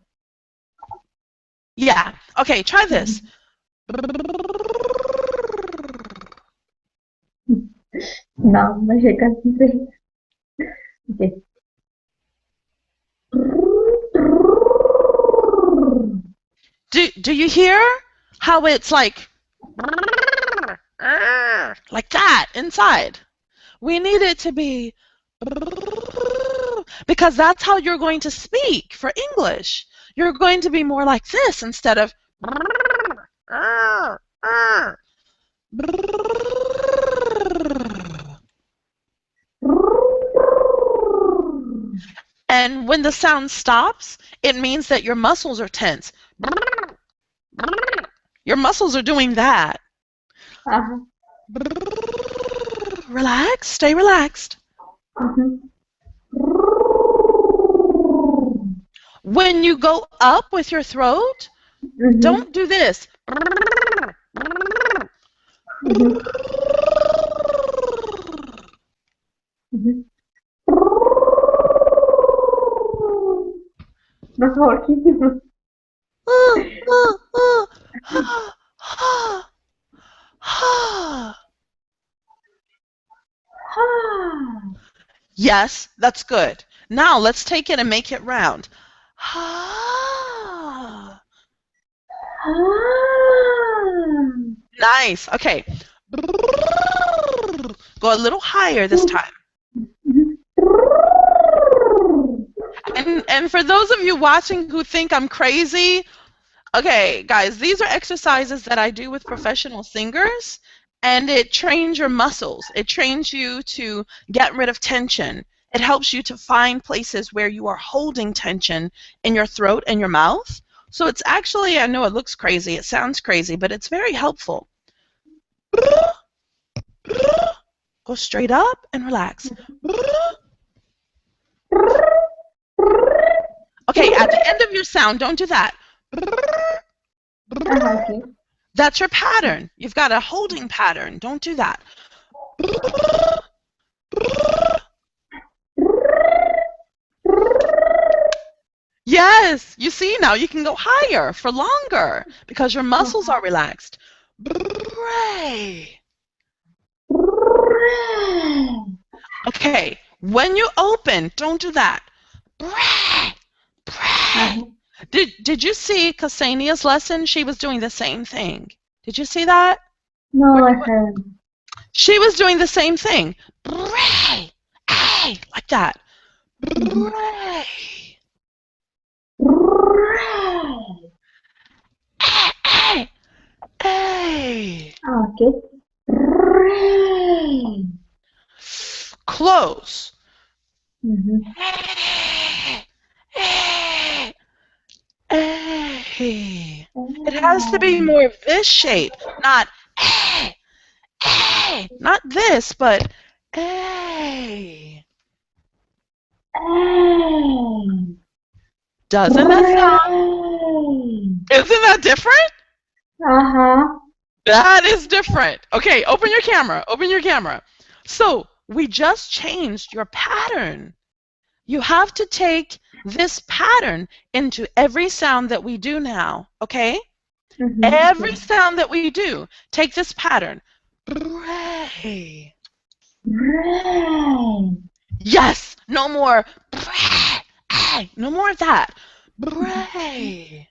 [SPEAKER 1] Yeah. Okay, try this.
[SPEAKER 3] Now my can say. Okay.
[SPEAKER 1] Do you hear how it's like that inside? We need it to be because that's how you're going to speak for English. You're going to be more like this instead of and when the sound stops, it means that your muscles are tense. Your muscles are doing that.
[SPEAKER 3] Uh-huh.
[SPEAKER 1] Relax, stay relaxed. When you go up with your throat, don't do this.
[SPEAKER 3] Not working.
[SPEAKER 1] Yes, that's good. Now let's take it and make it round. Nice. Okay. Go a little higher this time. And for those of you watching who think I'm crazy, okay, guys, these are exercises that I do with professional singers, and it trains your muscles. It trains you to get rid of tension. It helps you to find places where you are holding tension in your throat and your mouth. So it's actually, I know it looks crazy, it sounds crazy, but it's very helpful. Go straight up and relax. Okay, at the end of your sound, don't do that.
[SPEAKER 3] Okay.
[SPEAKER 1] That's your pattern. You've got a holding pattern. Don't do that. Yes, you see, now you can go higher for longer because your muscles are relaxed. Bray. Okay, when you open, don't do that. Bray. Bray. Did you see Ksenia's lesson? She was doing the same thing. Did you see that?
[SPEAKER 3] No, I haven't.
[SPEAKER 1] She was doing the same thing. Bray. Ay, like that. Bray. Ay, ay.
[SPEAKER 3] Okay.
[SPEAKER 1] Close. Ay. It has to be more this shape, not not this, but Doesn't that sound? Isn't that different?
[SPEAKER 3] Uh-huh.
[SPEAKER 1] That is different. Okay, open your camera. Open your camera. So we just changed your pattern. You have to take this pattern into every sound that we do now, okay? Every sound that we do, take this pattern. Bray. Yes, no more. Bray. No more of that. Bray.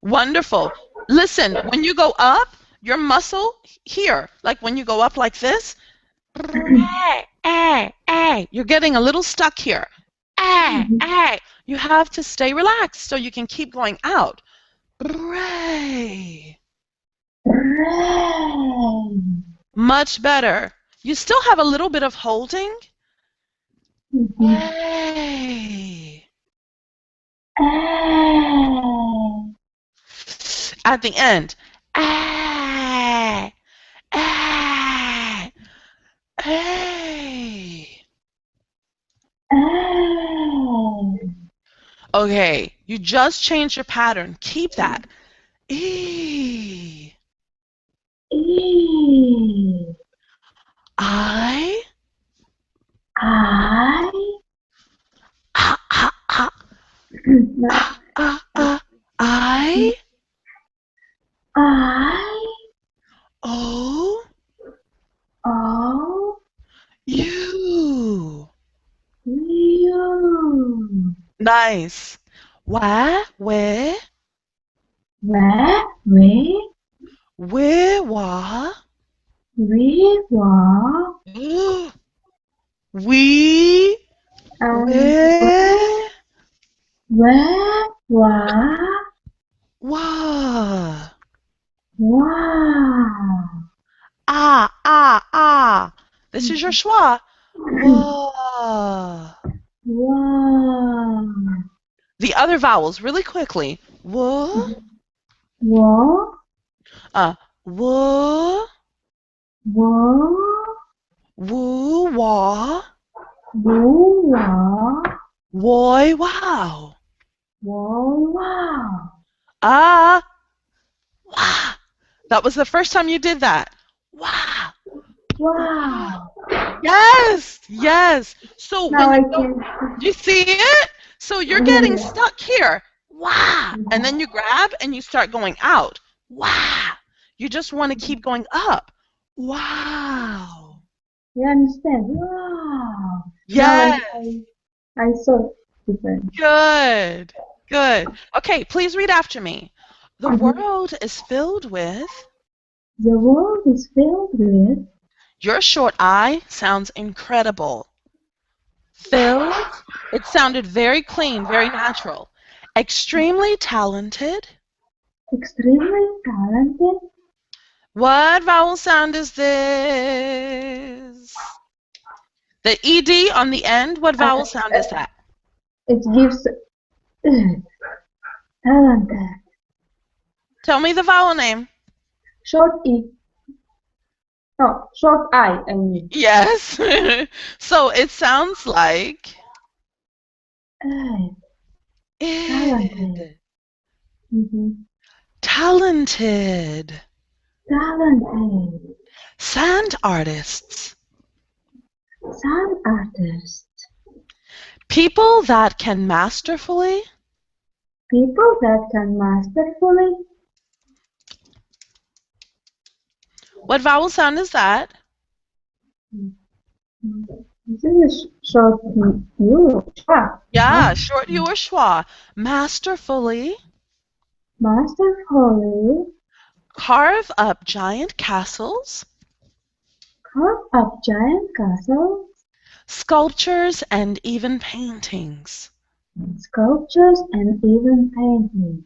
[SPEAKER 1] Wonderful. Listen, when you go up, your muscle here, like when you go up like this, you're getting a little stuck here. ah. You have to stay relaxed so you can keep going out. Ray.
[SPEAKER 3] Rain.
[SPEAKER 1] Much better. You still have a little bit of holding.
[SPEAKER 3] Mhm.
[SPEAKER 1] Hey.
[SPEAKER 3] A.
[SPEAKER 1] At the end. Ah. Ah. Hey.
[SPEAKER 3] A.
[SPEAKER 1] Okay, you just changed your pattern. Keep that. E.
[SPEAKER 3] E.
[SPEAKER 1] I.
[SPEAKER 3] I.
[SPEAKER 1] Ah, ah, ah,
[SPEAKER 3] No.
[SPEAKER 1] ah, ah, ah. I.
[SPEAKER 3] I.
[SPEAKER 1] O.
[SPEAKER 3] O.
[SPEAKER 1] You.
[SPEAKER 3] You.
[SPEAKER 1] Nice. Wah, where, where, wah.
[SPEAKER 3] we, wa,
[SPEAKER 1] We,
[SPEAKER 3] and
[SPEAKER 1] where,
[SPEAKER 3] wa,
[SPEAKER 1] wah.
[SPEAKER 3] wow.
[SPEAKER 1] Ah, ah, ah. This is your schwa. Wah.
[SPEAKER 3] Wow.
[SPEAKER 1] The other vowels, really quickly. Wah,
[SPEAKER 3] Wa,
[SPEAKER 1] wah,
[SPEAKER 3] wa,
[SPEAKER 1] woo, wah,
[SPEAKER 3] woo, wa,
[SPEAKER 1] woy, wow.
[SPEAKER 3] wow.
[SPEAKER 1] Ah, wah. That was the first time you did that. Wah, wah.
[SPEAKER 3] Wow.
[SPEAKER 1] Yes, yes. So
[SPEAKER 3] Now
[SPEAKER 1] when you
[SPEAKER 3] I
[SPEAKER 1] go,
[SPEAKER 3] can.
[SPEAKER 1] you see it? So you're getting stuck here. Wah. And then you grab and you start going out. Wah. You just want to keep going up. Wow.
[SPEAKER 3] You understand? Wow. Now
[SPEAKER 1] Yes.
[SPEAKER 3] I saw different.
[SPEAKER 1] Good. Good. Okay, please read after me. The
[SPEAKER 3] Mhm.
[SPEAKER 1] world is filled with.
[SPEAKER 3] The world is filled with
[SPEAKER 1] Your short I sounds incredible. Filled. It sounded very clean, very natural. Extremely talented.
[SPEAKER 3] extremely talented.
[SPEAKER 1] What vowel sound is this? The ed on the end, what
[SPEAKER 3] Uh,
[SPEAKER 1] vowel sound is that?
[SPEAKER 3] it gives talented.
[SPEAKER 1] Tell me the vowel name.
[SPEAKER 3] Short E. No, short I mean.
[SPEAKER 1] Yes. So it sounds like
[SPEAKER 3] Uh, talented.
[SPEAKER 1] id.
[SPEAKER 3] Mhm.
[SPEAKER 1] Talented.
[SPEAKER 3] Talented.
[SPEAKER 1] Sand artists.
[SPEAKER 3] Some artists.
[SPEAKER 1] People that can masterfully.
[SPEAKER 3] People that can masterfully.
[SPEAKER 1] What vowel sound is that?
[SPEAKER 3] This is short U. Schwa.
[SPEAKER 1] Yeah, short U or schwa. Masterfully
[SPEAKER 3] Masterfully
[SPEAKER 1] carve up giant castles,
[SPEAKER 3] carve up giant castles,
[SPEAKER 1] sculptures, and even paintings.
[SPEAKER 3] sculptures, and even paintings.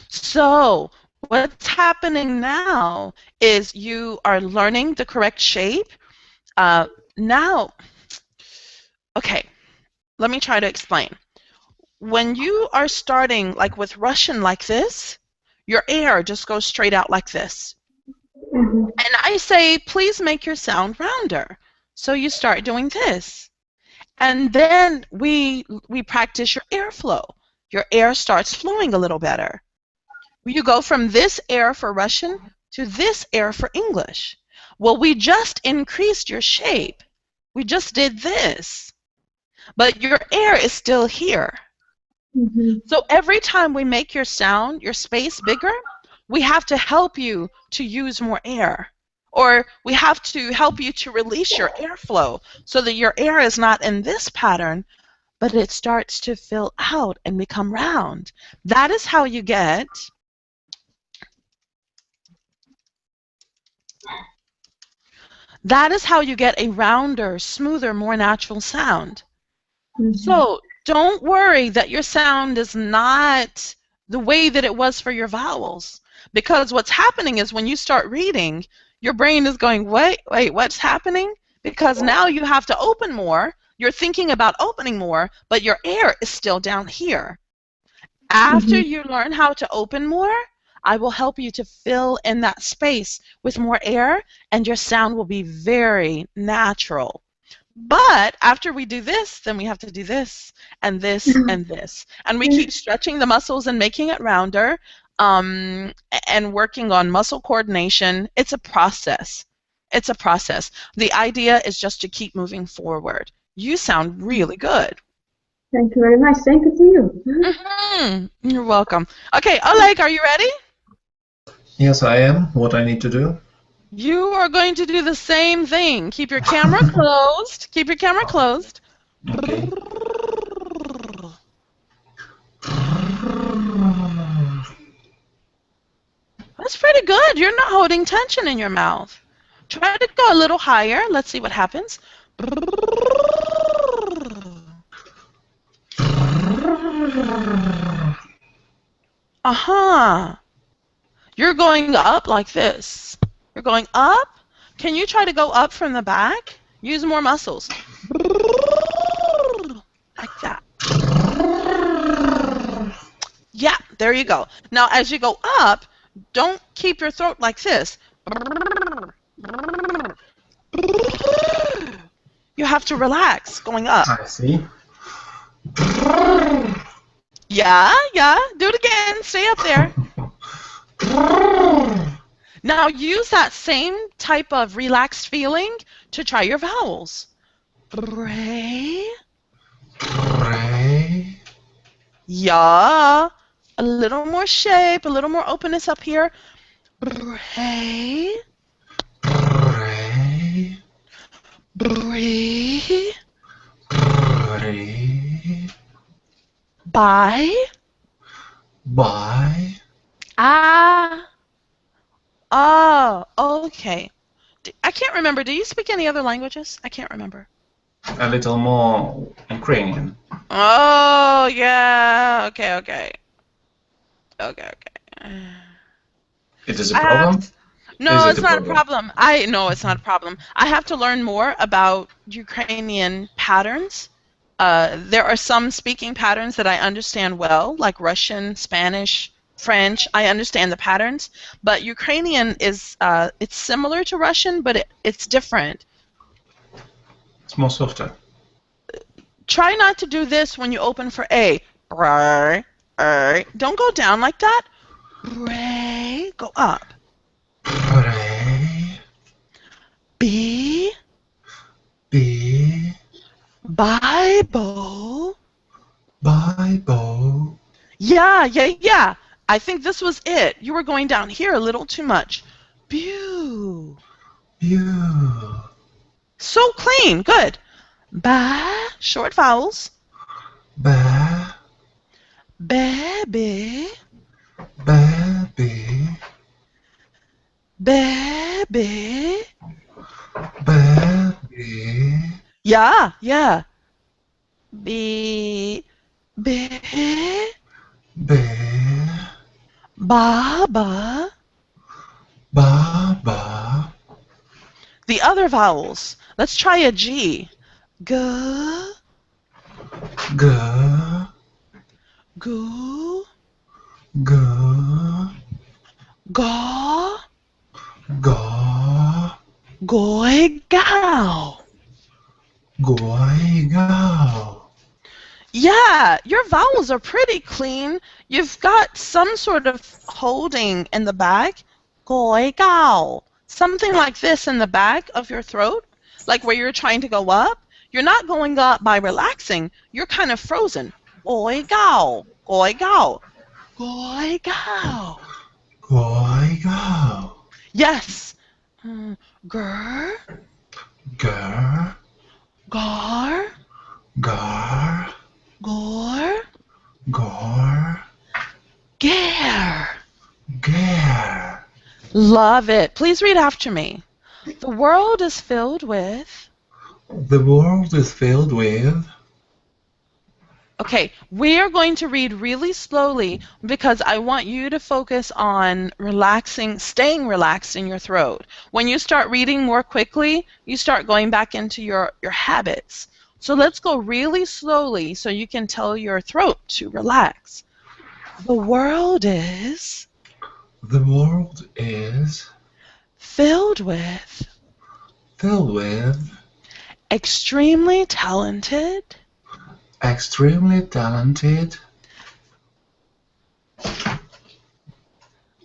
[SPEAKER 1] So, what's happening now is you are learning the correct shape. Now, okay, let me try to explain. When you are starting like with Russian like this, your air just goes straight out like this.
[SPEAKER 3] Mhm.
[SPEAKER 1] And I say, please make your sound rounder. So you start doing this. And then we practice your airflow. Your air starts flowing a little better. You go from this air for Russian to this air for English. Well, we just increased your shape. We just did this. But your air is still here.
[SPEAKER 3] Mhm.
[SPEAKER 1] So every time we make your sound, your space bigger, we have to help you to use more air. Or we have to help you to release your airflow so that your air is not in this pattern, but it starts to fill out and become round. That is how you get a rounder, smoother, more natural sound.
[SPEAKER 3] Mhm.
[SPEAKER 1] So Don't worry that your sound is not the way that it was for your vowels. Because what's happening is when you start reading, your brain is going, wait, what's happening? Because now you have to open more. You're thinking about opening more, but your air is still down here. After
[SPEAKER 3] Mhm.
[SPEAKER 1] you learn how to open more, I will help you to fill in that space with more air, and your sound will be very natural. But after we do this, then we have to do this and this and this. And we keep stretching the muscles and making it rounder and working on muscle coordination. It's a process. It's a process. The idea is just to keep moving forward. You sound really good.
[SPEAKER 3] Thank you very much. Thank you to you.
[SPEAKER 1] You're welcome. Okay, Oleg, are you ready?
[SPEAKER 2] Yes, I am. What I need to do?
[SPEAKER 1] You are going to do the same thing. Keep your camera closed. Keep your camera closed.
[SPEAKER 2] Okay.
[SPEAKER 1] That's pretty good. You're not holding tension in your mouth. Try to go a little higher. Let's see what happens. Uh-huh. You're going up like this. You're going up. Can you try to go up from the back? Use more muscles. Like that. Yeah, there you go. Now, as you go up, don't keep your throat like this. You have to relax going up.
[SPEAKER 2] I see.
[SPEAKER 1] Yeah, yeah. Do it again. Stay up there. Now use that same type of relaxed feeling to try your vowels. Ray.
[SPEAKER 2] Ray.
[SPEAKER 1] Yeah. A little more shape, a little more openness up here. Ray.
[SPEAKER 2] Ray.
[SPEAKER 1] Bree.
[SPEAKER 2] Ray.
[SPEAKER 1] Bye.
[SPEAKER 2] Bye.
[SPEAKER 1] Ah. Oh, okay. I can't remember. Do you speak any other languages? I can't remember.
[SPEAKER 2] A little more Ukrainian.
[SPEAKER 1] Oh, yeah. Okay, okay. Okay, okay.
[SPEAKER 2] It is a
[SPEAKER 1] I have
[SPEAKER 2] problem?
[SPEAKER 1] to,
[SPEAKER 2] Is
[SPEAKER 1] no,
[SPEAKER 2] it
[SPEAKER 1] it's
[SPEAKER 2] a
[SPEAKER 1] not a
[SPEAKER 2] problem?
[SPEAKER 1] problem. I no, it's not a problem. I have to learn more about Ukrainian patterns. There are some speaking patterns that I understand well, like Russian, Spanish, French. I understand the patterns, but Ukrainian is it's similar to Russian, but it's different.
[SPEAKER 2] It's more softer.
[SPEAKER 1] Try not to do this when you open for A. Bray, don't go down like that. Bray, go up.
[SPEAKER 2] Ray.
[SPEAKER 1] B,
[SPEAKER 2] B.
[SPEAKER 1] Bible.
[SPEAKER 2] Bible.
[SPEAKER 1] Yeah, yeah, yeah. I think this was it. You were going down here a little too much. Bew.
[SPEAKER 2] You.
[SPEAKER 1] So clean. Good. Ba, short vowels.
[SPEAKER 2] Ba.
[SPEAKER 1] Baby,
[SPEAKER 2] Baby.
[SPEAKER 1] baby.
[SPEAKER 2] Baby.
[SPEAKER 1] Yeah, yeah. B, B,
[SPEAKER 2] Bear.
[SPEAKER 1] Baba.
[SPEAKER 2] Baba.
[SPEAKER 1] The other vowels. Let's try a G. G,
[SPEAKER 2] G.
[SPEAKER 1] goo,
[SPEAKER 2] G.
[SPEAKER 1] gaw,
[SPEAKER 2] Ga.
[SPEAKER 1] goy, gow.
[SPEAKER 2] Goy. Go.
[SPEAKER 1] Yeah, your vowels are pretty clean. You've got some sort of holding in the back. Goy, gow. Something like this in the back of your throat, like where you're trying to go up. You're not going up by relaxing. You're kind of frozen. Goy, gow. Goy, gow. Goy, gow.
[SPEAKER 2] Goy. Go.
[SPEAKER 1] Yes. Gur,
[SPEAKER 2] Gur.
[SPEAKER 1] gar,
[SPEAKER 2] Gar.
[SPEAKER 1] gore,
[SPEAKER 2] Gor.
[SPEAKER 1] gare.
[SPEAKER 2] Gare.
[SPEAKER 1] Love it. Please read after me. The world is filled with
[SPEAKER 2] The world is filled with
[SPEAKER 1] Okay, we are going to read really slowly because I want you to focus on relaxing, staying relaxed in your throat. When you start reading more quickly, you start going back into your habits. So let's go really slowly so you can tell your throat to relax. The world is
[SPEAKER 2] The world is
[SPEAKER 1] filled with
[SPEAKER 2] filled with
[SPEAKER 1] extremely talented,
[SPEAKER 2] extremely talented,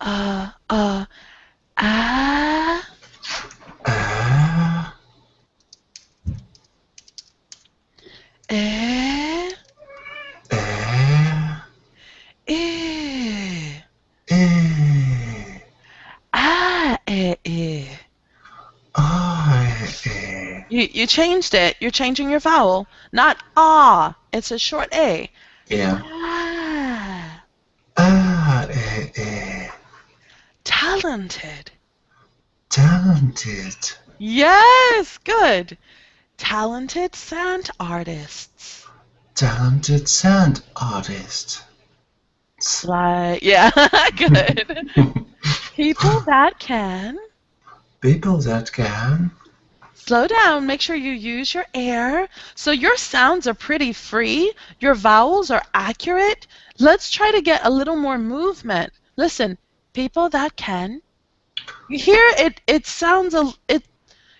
[SPEAKER 1] uh, uh, ah,
[SPEAKER 2] uh,
[SPEAKER 1] eh,
[SPEAKER 2] uh,
[SPEAKER 1] eh,
[SPEAKER 2] eh,
[SPEAKER 1] ah, eh, eh.
[SPEAKER 2] eh.
[SPEAKER 1] You changed it. You're changing your vowel. Not ah. It's a short A.
[SPEAKER 2] Yeah.
[SPEAKER 1] Ah.
[SPEAKER 2] Eh.
[SPEAKER 1] Talented.
[SPEAKER 2] Talented.
[SPEAKER 1] Yes, good. Talented sound artists.
[SPEAKER 2] Talented sound artist.
[SPEAKER 1] Like, yeah, good. People that can.
[SPEAKER 2] People that can.
[SPEAKER 1] Slow down. Make sure you use your air. So your sounds are pretty free. Your vowels are accurate. Let's try to get a little more movement. Listen, people that can. You hear it, it sounds,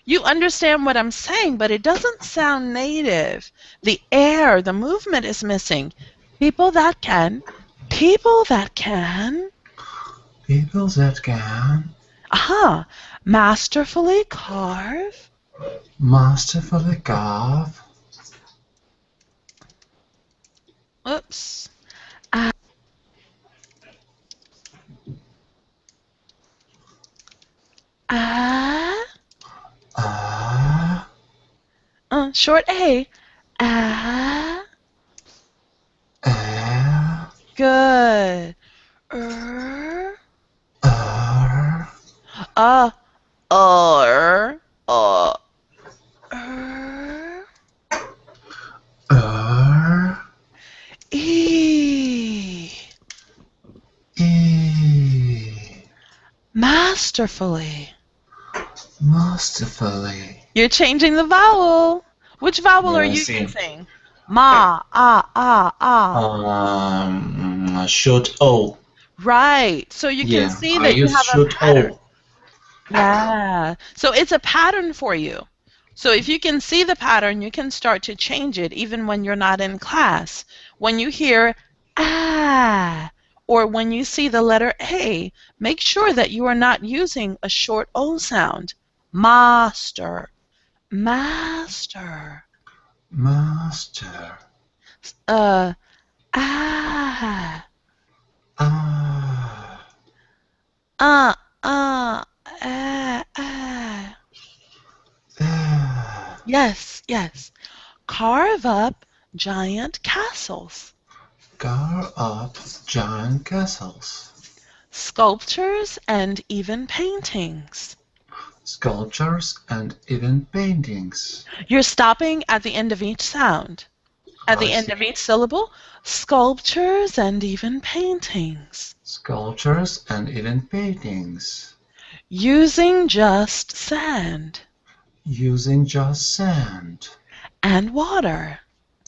[SPEAKER 1] you understand what I'm saying, but it doesn't sound native. The air, the movement is missing. People that can. People that can.
[SPEAKER 2] People that can.
[SPEAKER 1] Aha. Masterfully carve.
[SPEAKER 2] Masterfully carve.
[SPEAKER 1] Oops. Ah.
[SPEAKER 2] Ah.
[SPEAKER 1] Short A. Ah. Good. Er.
[SPEAKER 2] Er.
[SPEAKER 1] Uh. Er. Uh. Er.
[SPEAKER 2] Er.
[SPEAKER 1] E.
[SPEAKER 2] E.
[SPEAKER 1] Masterfully.
[SPEAKER 2] Masterfully.
[SPEAKER 1] You're changing the vowel. Which vowel are
[SPEAKER 2] Yeah, I
[SPEAKER 1] you
[SPEAKER 2] see.
[SPEAKER 1] using? Ma, ah, ah, ah.
[SPEAKER 2] Short O.
[SPEAKER 1] Right. So you can
[SPEAKER 2] Yeah,
[SPEAKER 1] see
[SPEAKER 2] I
[SPEAKER 1] that you
[SPEAKER 2] use
[SPEAKER 1] have a
[SPEAKER 2] short
[SPEAKER 1] pattern.
[SPEAKER 2] O.
[SPEAKER 1] Yeah. So it's a pattern for you. So if you can see the pattern, you can start to change it even when you're not in class. When you hear ah, or when you see the letter A, make sure that you are not using a short O sound. Master, master.
[SPEAKER 2] Master.
[SPEAKER 1] Uh, ah,
[SPEAKER 2] Ah.
[SPEAKER 1] uh, ah, ah.
[SPEAKER 2] Ah.
[SPEAKER 1] Yes, yes. Carve up giant castles.
[SPEAKER 2] Carve up giant castles.
[SPEAKER 1] Sculptures and even paintings.
[SPEAKER 2] Sculptures and even paintings.
[SPEAKER 1] You're stopping at the end of each sound. At
[SPEAKER 2] I
[SPEAKER 1] the end
[SPEAKER 2] see.
[SPEAKER 1] of each syllable, sculptures and even paintings.
[SPEAKER 2] Sculptures and even paintings.
[SPEAKER 1] Using just sand
[SPEAKER 2] Using just sand
[SPEAKER 1] and water.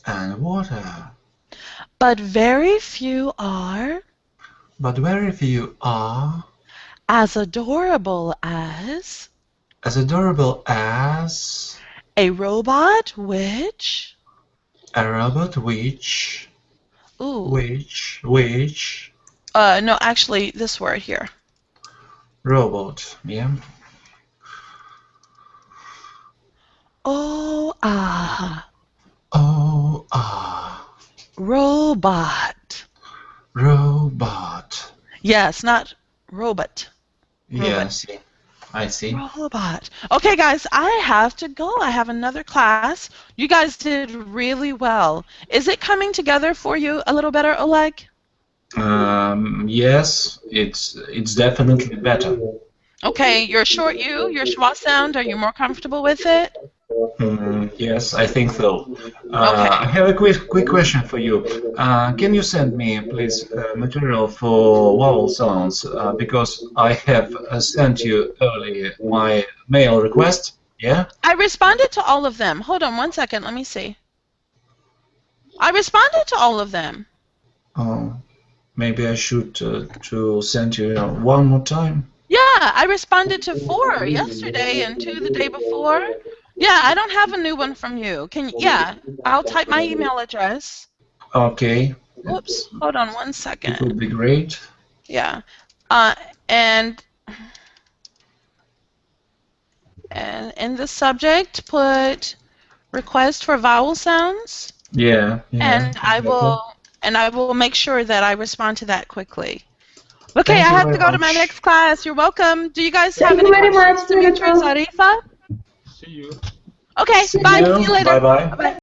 [SPEAKER 2] and water.
[SPEAKER 1] But very few are
[SPEAKER 2] But very few are
[SPEAKER 1] as adorable
[SPEAKER 2] as adorable as
[SPEAKER 1] a robot which,
[SPEAKER 2] a robot which,
[SPEAKER 1] ooh,
[SPEAKER 2] which,
[SPEAKER 1] no, actually, this word here.
[SPEAKER 2] robot, yeah.
[SPEAKER 1] Oh, ah,
[SPEAKER 2] Oh, ah,
[SPEAKER 1] robot.
[SPEAKER 2] robot.
[SPEAKER 1] Yes, not robot.
[SPEAKER 2] Yeah,
[SPEAKER 1] Robot.
[SPEAKER 2] see, I see.
[SPEAKER 1] Robot. Okay, guys, I have to go. I have another class. You guys did really well. Is it coming together for you a little better, Oleg?
[SPEAKER 2] Yes, it's definitely better.
[SPEAKER 1] Okay, your short U, your schwa sound, are you more comfortable with it?
[SPEAKER 2] Yes, I think so.
[SPEAKER 1] Okay.
[SPEAKER 2] I have a quick question for you. Can you send me, please, material for vowel sounds? Because I have sent you early my mail request. Yeah.
[SPEAKER 1] I responded to all of them. Hold on one second. Let me see. I responded to all of them.
[SPEAKER 2] Oh, maybe I should to send you one more time.
[SPEAKER 1] Yeah, I responded to 4 yesterday and 2 the day before. Yeah, I don't have a new one from you. Yeah, I'll type my email address.
[SPEAKER 2] Okay,
[SPEAKER 1] Oops, hold on one
[SPEAKER 2] it would
[SPEAKER 1] second.
[SPEAKER 2] be great.
[SPEAKER 1] Yeah. Uh, and in the subject, put request for vowel sounds,
[SPEAKER 2] Yeah, yeah,
[SPEAKER 1] and I
[SPEAKER 2] exactly.
[SPEAKER 1] will make sure that I respond to that quickly. Okay,
[SPEAKER 2] Thank
[SPEAKER 1] I
[SPEAKER 2] you
[SPEAKER 1] have to
[SPEAKER 2] very
[SPEAKER 1] go to my next
[SPEAKER 2] much.
[SPEAKER 1] class. You're welcome. Do you guys
[SPEAKER 4] Thank
[SPEAKER 1] have
[SPEAKER 3] Thank
[SPEAKER 4] you
[SPEAKER 3] you
[SPEAKER 1] any
[SPEAKER 3] very
[SPEAKER 4] very much.
[SPEAKER 3] much,
[SPEAKER 1] questions, Dimitri,
[SPEAKER 3] Miracle.
[SPEAKER 1] Zarifa?
[SPEAKER 4] See you.
[SPEAKER 1] Okay,
[SPEAKER 2] See
[SPEAKER 1] bye. See
[SPEAKER 2] you.
[SPEAKER 1] you later.
[SPEAKER 2] Bye bye.
[SPEAKER 1] Bye-bye.